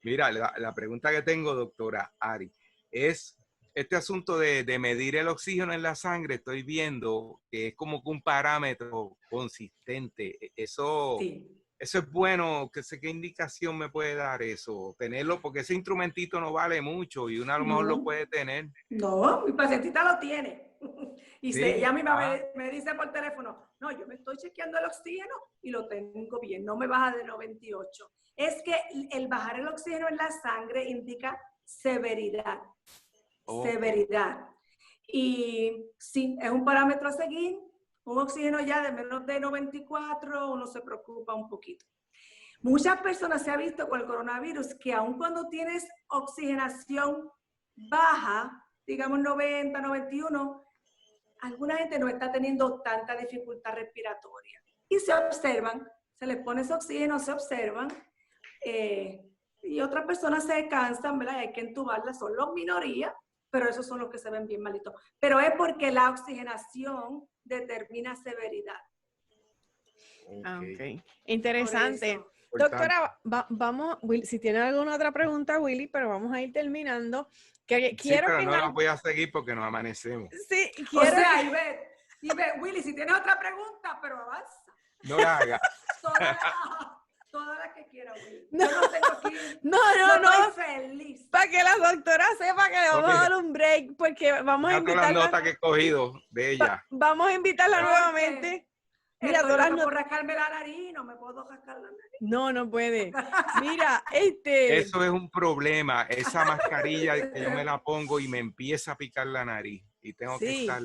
Mira, la pregunta que tengo, doctora Ari, es este asunto de medir el oxígeno en la sangre. Estoy viendo que es como que un parámetro consistente. Eso... Sí. Eso es bueno. ¿Qué indicación me puede dar eso? Tenerlo, porque ese instrumentito no vale mucho y uno a lo mejor lo puede tener. No, mi pacientita lo tiene. Y sí. Ella misma me dice por teléfono, no, yo me estoy chequeando el oxígeno y lo tengo bien, no me baja de 98. Es que el bajar el oxígeno en la sangre indica severidad. Severidad. Y sí, es un parámetro a seguir. Un oxígeno ya de menos de 94, uno se preocupa un poquito. Muchas personas se ha visto con el coronavirus que aun cuando tienes oxigenación baja, digamos 90, 91, alguna gente no está teniendo tanta dificultad respiratoria. Y se observan, se les pone ese oxígeno, se observan, y otras personas se cansan, ¿verdad? Y hay que entubarlas, son las minorías, pero esos son los que se ven bien malitos. Pero es porque la oxigenación determina severidad. Okay. Interesante. Doctora, vamos, si tiene alguna otra pregunta, Willy, pero vamos a ir terminando. Pero no la voy a seguir porque nos amanecemos. Sí, quiero... O sea, Ivette, Willy, si tienes otra pregunta, pero avanza. No la haga. Toda la que quiera, Willy. No. Yo no tengo aquí. No. Estoy feliz. Para que la doctora sepa que le vamos a dar un break, porque vamos a invitarla. Las notas que he cogido de ella. Vamos a invitarla nuevamente. Mira, todas no puedo rascarme la nariz, no me puedo rascar la nariz. No puede. Mira, Eso es un problema. Esa mascarilla que yo me la pongo y me empieza a picar la nariz. Y tengo que estar...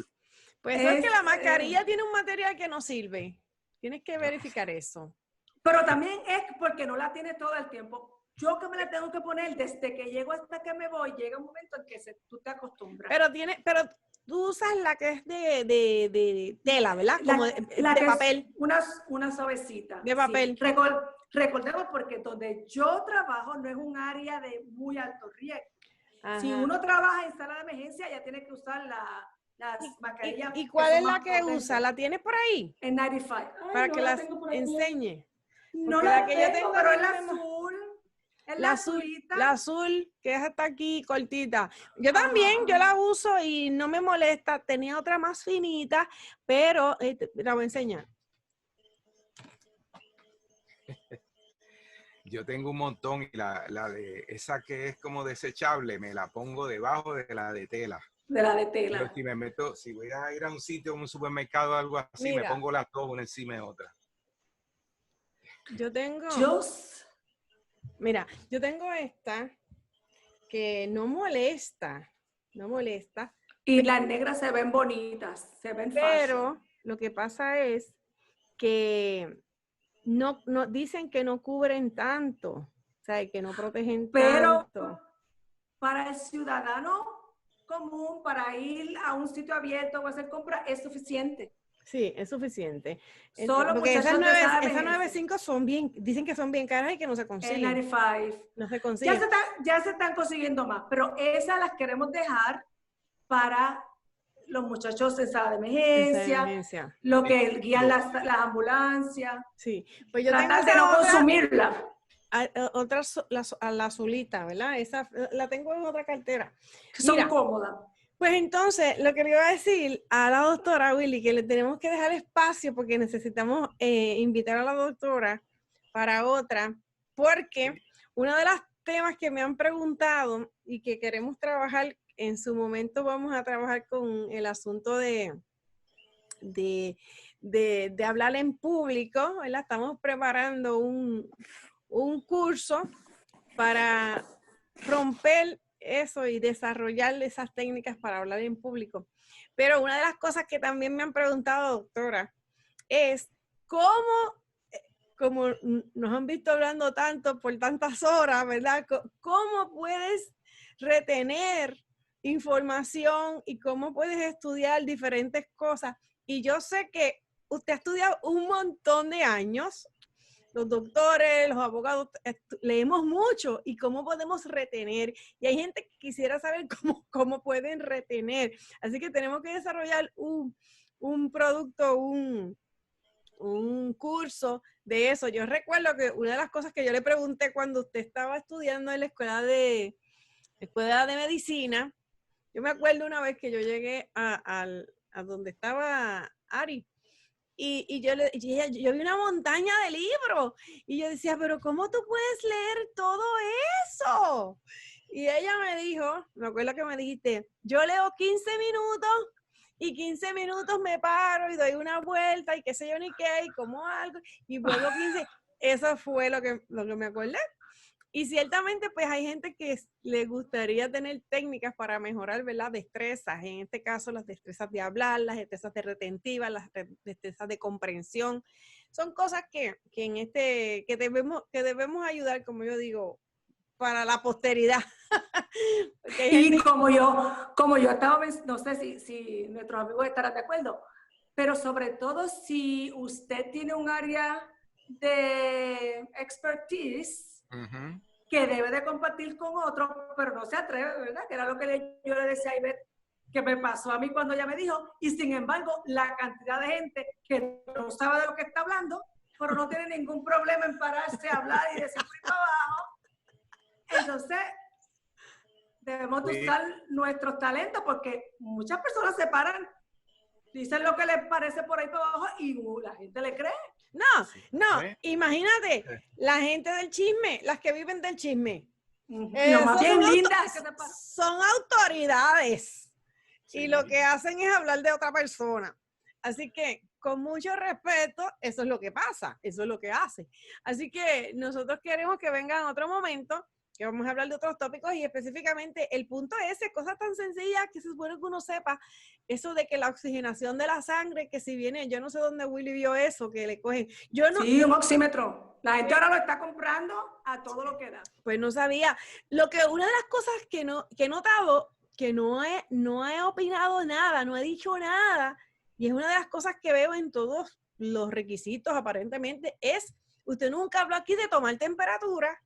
Pues es que la mascarilla tiene un material que no sirve. Tienes que verificar eso. Pero también es porque no la tienes todo el tiempo. Yo que me la tengo que poner desde que llego hasta que me voy, llega un momento en que tú te acostumbras. Pero tú usas la que es de tela, ¿verdad? Como de papel. Una suavecita. De papel. Sí. Recordemos porque donde yo trabajo no es un área de muy alto riesgo. Ajá. Si uno trabaja en sala de emergencia, ya tiene que usar las mascarillas. ¿Y cuál es la que usa? ¿La tienes por ahí? En 95. Para que las enseñe. No la que yo tengo, pero es la azul. La azul, que es hasta aquí, cortita. Yo también, yo la uso y no me molesta. Tenía otra más finita, pero la voy a enseñar. Yo tengo un montón, y la de esa que es como desechable, me la pongo debajo de la de tela. De la de tela. Pero si voy a ir a un sitio, un supermercado o algo así, me pongo las dos una encima de otra. Yo tengo... Mira, yo tengo esta que no molesta, Y las negras se ven bonitas, se ven fashion. pero lo que pasa es que no dicen que no cubren tanto, o sea, que no protegen Pero tanto. para el ciudadano común, para ir a un sitio abierto o hacer compras, es suficiente. Sí, es suficiente. Solo Porque esas muchachos de esa 9.5 son bien, dicen que son bien caras y que no se consiguen. el 95. No se consiguen. Ya se están consiguiendo más, pero esas las queremos dejar para los muchachos en sala de emergencia, lo que guían las ambulancias. Sí, pues yo tratar tengo de no consumirla. Otra, la azulita, ¿verdad? Esa la tengo en otra cartera. Son cómodas. Pues entonces, lo que le iba a decir a la doctora Willy, que le tenemos que dejar espacio porque necesitamos invitar a la doctora para otra, porque uno de los temas que me han preguntado y que queremos trabajar, en su momento vamos a trabajar con el asunto de hablar en público, ¿verdad? Estamos preparando un curso para romper eso y desarrollar esas técnicas para hablar en público. Pero una de las cosas que también me han preguntado, doctora, es como nos han visto hablando tanto por tantas horas, ¿verdad? ¿Cómo puedes retener información y cómo puedes estudiar diferentes cosas? Y yo sé que usted ha estudiado un montón de años. Los doctores, los abogados, leemos mucho y cómo podemos retener. Y hay gente que quisiera saber cómo pueden retener. Así que tenemos que desarrollar un producto, un curso de eso. Yo recuerdo que una de las cosas que yo le pregunté cuando usted estaba estudiando en la escuela de medicina, yo me acuerdo una vez que yo llegué a donde estaba Ari, y yo vi una montaña de libros y yo decía, pero ¿cómo tú puedes leer todo eso? Y ella me dijo, me acuerdo que me dijiste, yo leo 15 minutos y 15 minutos me paro y doy una vuelta y qué sé yo ni qué y como algo y vuelvo 15. Eso fue lo que me acordé. Y ciertamente, pues hay gente que le gustaría tener técnicas para mejorar, ¿verdad? Destrezas, en este caso las destrezas de hablar, las destrezas de retentiva, las destrezas de comprensión. Son cosas que debemos ayudar, como yo digo, para la posteridad. Y como yo estaba, no sé si nuestros amigos estarán de acuerdo, pero sobre todo si usted tiene un área de expertise, que debe de compartir con otros, pero no se atreve, ¿verdad? Que era lo que yo le decía a Ivette, que me pasó a mí cuando ella me dijo, y sin embargo, la cantidad de gente que no sabe de lo que está hablando, pero no tiene ningún problema en pararse a hablar y decir por abajo. Entonces, debemos usar nuestros talentos porque muchas personas se paran, dicen lo que les parece por ahí para abajo y la gente le cree. No, imagínate, la gente del chisme, las que viven del chisme. Bien lindas. Son autoridades. Sí. Y lo que hacen es hablar de otra persona. Así que, con mucho respeto, eso es lo que pasa, eso es lo que hace. Así que nosotros queremos que vengan en otro momento, que vamos a hablar de otros tópicos y específicamente el punto ese, cosas tan sencillas que se supone que uno sepa, eso de que la oxigenación de la sangre, que si viene, yo no sé dónde Willy vio eso, que le cogen. Sí, un oxímetro. La gente ahora lo está comprando a todo lo que da. Pues no sabía. Una de las cosas que he notado, que no he opinado nada, no he dicho nada, y es una de las cosas que veo en todos los requisitos aparentemente, es, usted nunca habló aquí de tomar temperatura.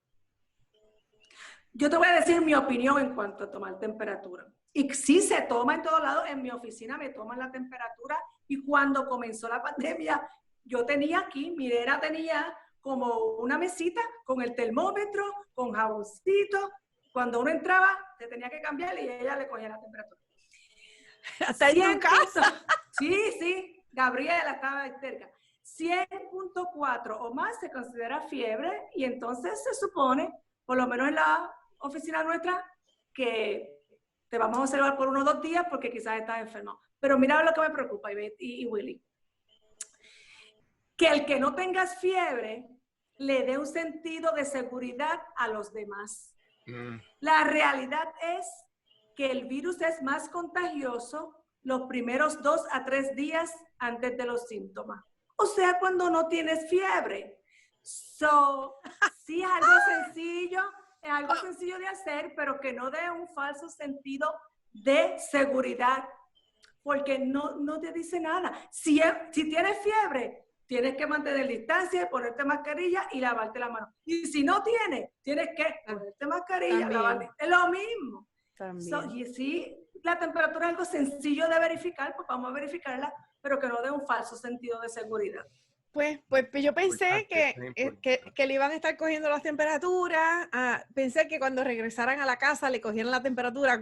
Yo te voy a decir mi opinión en cuanto a tomar temperatura. Y sí se toma en todos lados. En mi oficina me toman la temperatura. Y cuando comenzó la pandemia, yo tenía aquí, mi nena tenía como una mesita con el termómetro, con jaboncito. Cuando uno entraba, se tenía que cambiar y ella le cogía la temperatura. ¿Hasta en tu casa? Sí. Gabriela estaba cerca. 100.4 o más se considera fiebre y entonces se supone, por lo menos en la oficina nuestra, que te vamos a observar por 1 o 2 días porque quizás estás enfermo. Pero mira lo que me preocupa, Ivette y Willy. Que el que no tengas fiebre le dé un sentido de seguridad a los demás. Mm. La realidad es que el virus es más contagioso los primeros 2 a 3 días antes de los síntomas. O sea, cuando no tienes fiebre. So, sí es algo sencillo de hacer, pero que no dé un falso sentido de seguridad, porque no te dice nada. Si tienes fiebre, tienes que mantener distancia, ponerte mascarilla y lavarte la mano. Y si no tienes que ponerte mascarilla, lavarte. Es lo mismo. Y sí, la temperatura es algo sencillo de verificar, pues vamos a verificarla, pero que no dé un falso sentido de seguridad. Pues yo pensé que le iban a estar cogiendo las temperaturas. Pensé que cuando regresaran a la casa le cogieran la temperatura.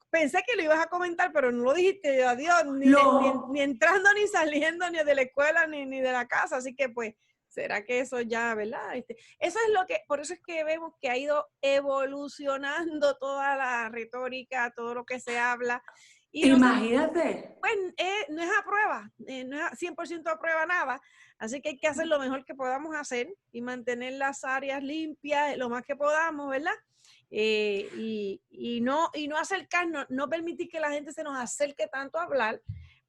Pensé que lo ibas a comentar, pero no lo dijiste. Adiós, ni entrando, ni saliendo, ni de la escuela, ni de la casa. Así que pues, ¿será que eso ya, verdad? Eso es por eso es que vemos que ha ido evolucionando toda la retórica, todo lo que se habla. Y imagínate. Pues no es a prueba, no es 100% a prueba nada. Así que hay que hacer lo mejor que podamos hacer y mantener las áreas limpias lo más que podamos, ¿verdad? Y no acercarnos, no permitir que la gente se nos acerque tanto a hablar,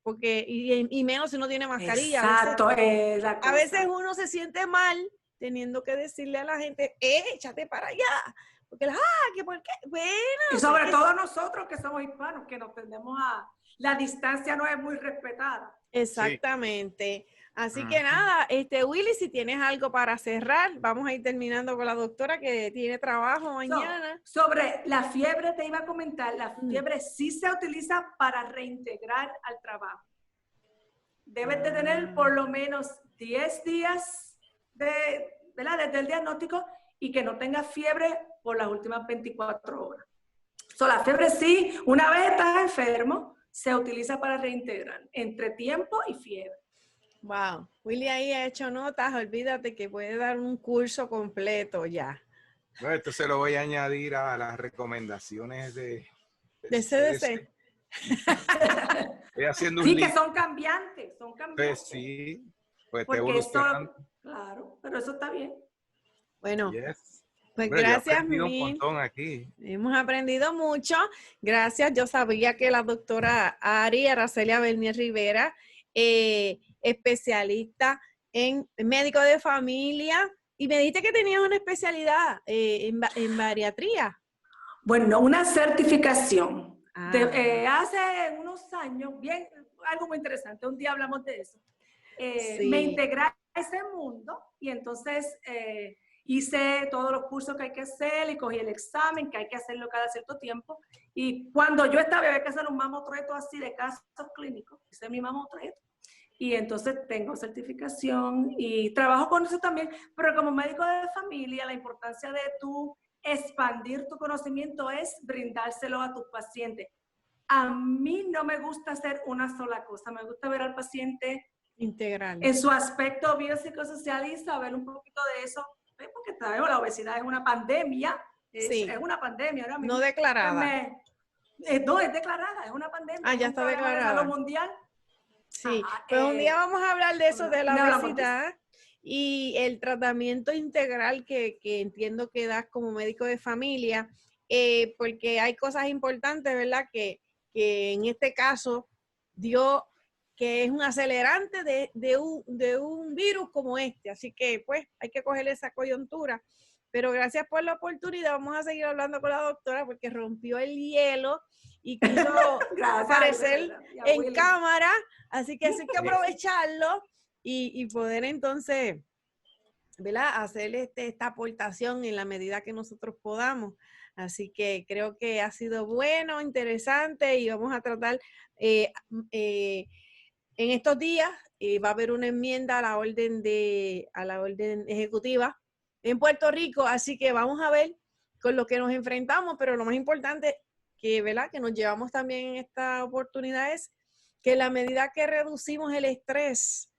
porque y menos si no tiene mascarilla. Exacto, a veces uno se siente mal teniendo que decirle a la gente, échate para allá. Porque que por qué, bueno. Y sobre todo nosotros que somos hispanos, que nos tendemos a... La distancia no es muy respetada. Exactamente. Sí. Así que nada, Willy, si tienes algo para cerrar, vamos a ir terminando con la doctora que tiene trabajo mañana. Sobre la fiebre te iba a comentar, la fiebre sí se utiliza para reintegrar al trabajo. Debes de tener por lo menos 10 días ¿verdad? Desde el diagnóstico y que no tengas fiebre por las últimas 24 horas. La fiebre sí, una vez estás enfermo, se utiliza para reintegrar entre tiempo y fiebre. Wow, Willy ahí ha hecho notas, olvídate que puede dar un curso completo ya. No, esto se lo voy a añadir a las recomendaciones de CDC. Estoy haciendo sí, que son cambiantes. Pues sí, pues te evolucionando. Claro, pero eso está bien. Bueno, yes. Pues bueno, gracias, un montón aquí. Hemos aprendido mucho. Gracias. Yo sabía que la doctora Aracelia Bernier Rivera, especialista en médico de familia, y me dijiste que tenías una especialidad en bariatría. Bueno, una certificación. Hace unos años, algo muy interesante, un día hablamos de eso. Sí. Me integré a ese mundo y entonces hice todos los cursos que hay que hacer y cogí el examen que hay que hacerlo cada cierto tiempo. Y cuando yo estaba, había que hacer un mamotreto así de casos clínicos. Hice mi mamotreto. Y entonces tengo certificación y trabajo con eso también. Pero como médico de familia, la importancia de tú expandir tu conocimiento es brindárselo a tus pacientes. A mí no me gusta hacer una sola cosa. Me gusta ver al paciente integral en su aspecto biopsicosocial y saber un poquito de eso. Porque la obesidad es una pandemia. Sí. Es una pandemia ahora mismo. No declarada. No, es declarada, es una pandemia. Ya está declarada. De salud mundial. Sí, pues un día vamos a hablar de eso, de la obesidad y el tratamiento integral que entiendo que das como médico de familia, porque hay cosas importantes, ¿verdad? Que en este caso dio que es un acelerante de un virus como este, así que pues hay que coger esa coyuntura. Pero gracias por la oportunidad, vamos a seguir hablando con la doctora porque rompió el hielo y quiso aparecer en cámara, así que hay que aprovecharlo y poder entonces, ¿verdad? Hacer esta aportación en la medida que nosotros podamos. Así que creo que ha sido bueno, interesante y vamos a tratar en estos días va a haber una enmienda a la orden ejecutiva en Puerto Rico, así que vamos a ver con lo que nos enfrentamos, pero lo más importante ¿verdad? Que nos llevamos también en esta oportunidad es que la medida que reducimos el estrés,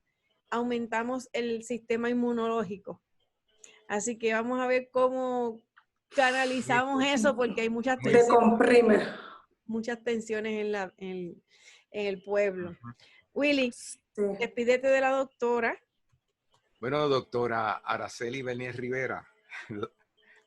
aumentamos el sistema inmunológico. Así que vamos a ver cómo canalizamos eso, porque hay muchas tensiones. Muchas tensiones en el pueblo. Willy, despídete de la doctora. Bueno, doctora Araceli Bernier Rivera,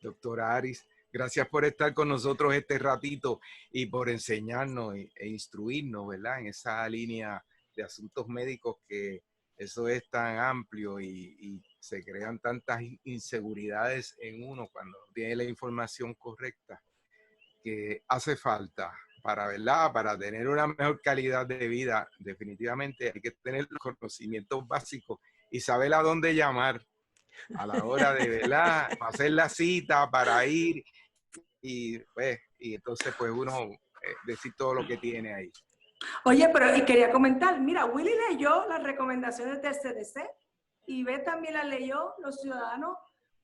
doctora Aris, gracias por estar con nosotros este ratito y por enseñarnos e instruirnos, ¿verdad? En esa línea de asuntos médicos, que eso es tan amplio y se crean tantas inseguridades en uno cuando no tiene la información correcta, que hace falta para, ¿verdad? Para tener una mejor calidad de vida. Definitivamente hay que tener los conocimientos básicos y saber a dónde llamar a la hora de, ¿verdad? Para hacer la cita, para ir y entonces pues uno decir todo lo que tiene ahí. Oye, pero y quería comentar, mira, Willy leyó las recomendaciones del CDC y B también las leyó. Los ciudadanos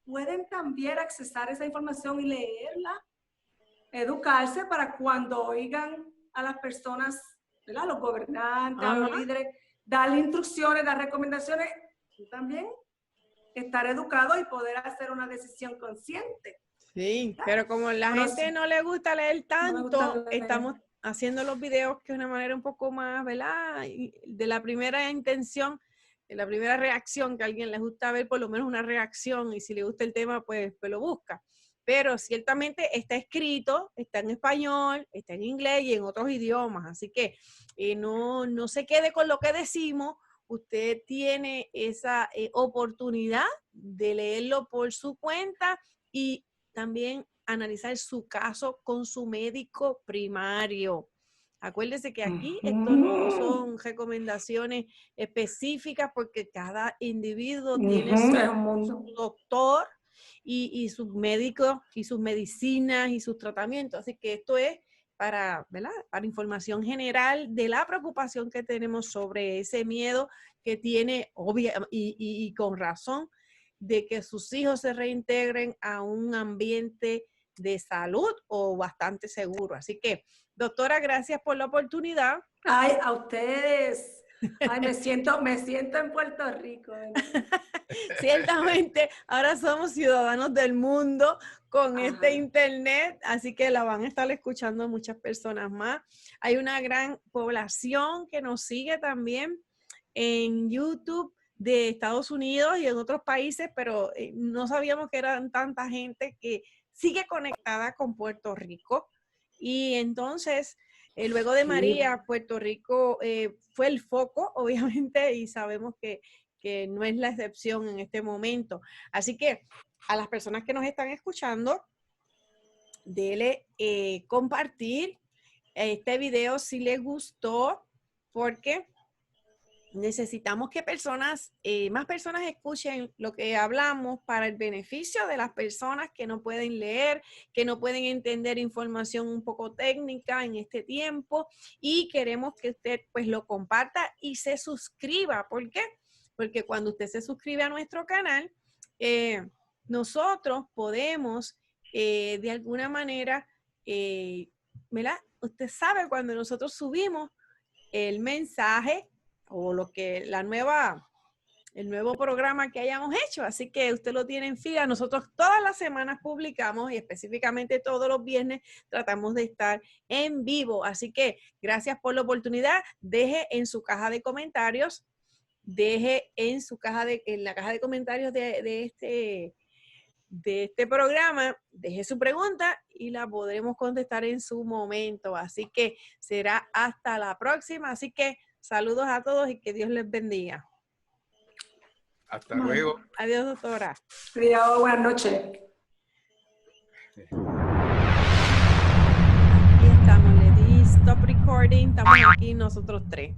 pueden también accesar esa información y leerla, educarse para cuando oigan a las personas, ¿verdad? Los gobernantes, a los líderes, darle instrucciones, dar recomendaciones, tú también estar educado y poder hacer una decisión consciente. Sí, ¿verdad? Pero como la gente no le gusta leer tanto, estamos haciendo los videos que es una manera un poco más, ¿verdad? De la primera intención, de la primera reacción, que a alguien le gusta ver por lo menos una reacción, y si le gusta el tema, pues lo busca. Pero ciertamente está escrito, está en español, está en inglés y en otros idiomas. Así que no se quede con lo que decimos. Usted tiene esa oportunidad de leerlo por su cuenta y también analizar su caso con su médico primario. Acuérdese que aquí esto no son recomendaciones específicas, porque cada individuo tiene su doctor y sus médicos y sus medicinas y sus tratamientos. Así que esto es para, ¿verdad? Para información general de la preocupación que tenemos sobre ese miedo que tiene, y con razón, de que sus hijos se reintegren a un ambiente de salud o bastante seguro. Así que, doctora, gracias por la oportunidad. Ay, a ustedes. Ay, me siento en Puerto Rico. Ciertamente, ahora somos ciudadanos del mundo con este internet, así que la van a estar escuchando muchas personas más. Hay una gran población que nos sigue también en YouTube de Estados Unidos y en otros países, pero no sabíamos que eran tanta gente que sigue conectada con Puerto Rico. Y entonces, luego de María, Puerto Rico fue el foco, obviamente, y sabemos que no es la excepción en este momento. Así que a las personas que nos están escuchando, dele compartir este video si les gustó, porque necesitamos que más personas escuchen lo que hablamos para el beneficio de las personas que no pueden leer, que no pueden entender información un poco técnica en este tiempo, y queremos que usted pues lo comparta y se suscriba. ¿Por qué? Porque cuando usted se suscribe a nuestro canal, nosotros podemos de alguna manera, ¿verdad? Usted sabe cuando nosotros subimos el mensaje o el nuevo programa que hayamos hecho. Así que usted lo tiene en fila. Nosotros todas las semanas publicamos, y específicamente todos los viernes tratamos de estar en vivo. Así que gracias por la oportunidad. Deje en su caja de comentarios, en la caja de comentarios de este programa, deje su pregunta y la podremos contestar en su momento. Así que será hasta la próxima. Así que saludos a todos y que Dios les bendiga. Hasta luego. Adiós, doctora. Adiós, buenas noches. Aquí estamos, le di stop recording. Estamos aquí nosotros tres.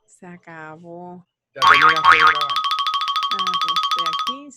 Se acabó. Ya terminaste de grabar. Aquí.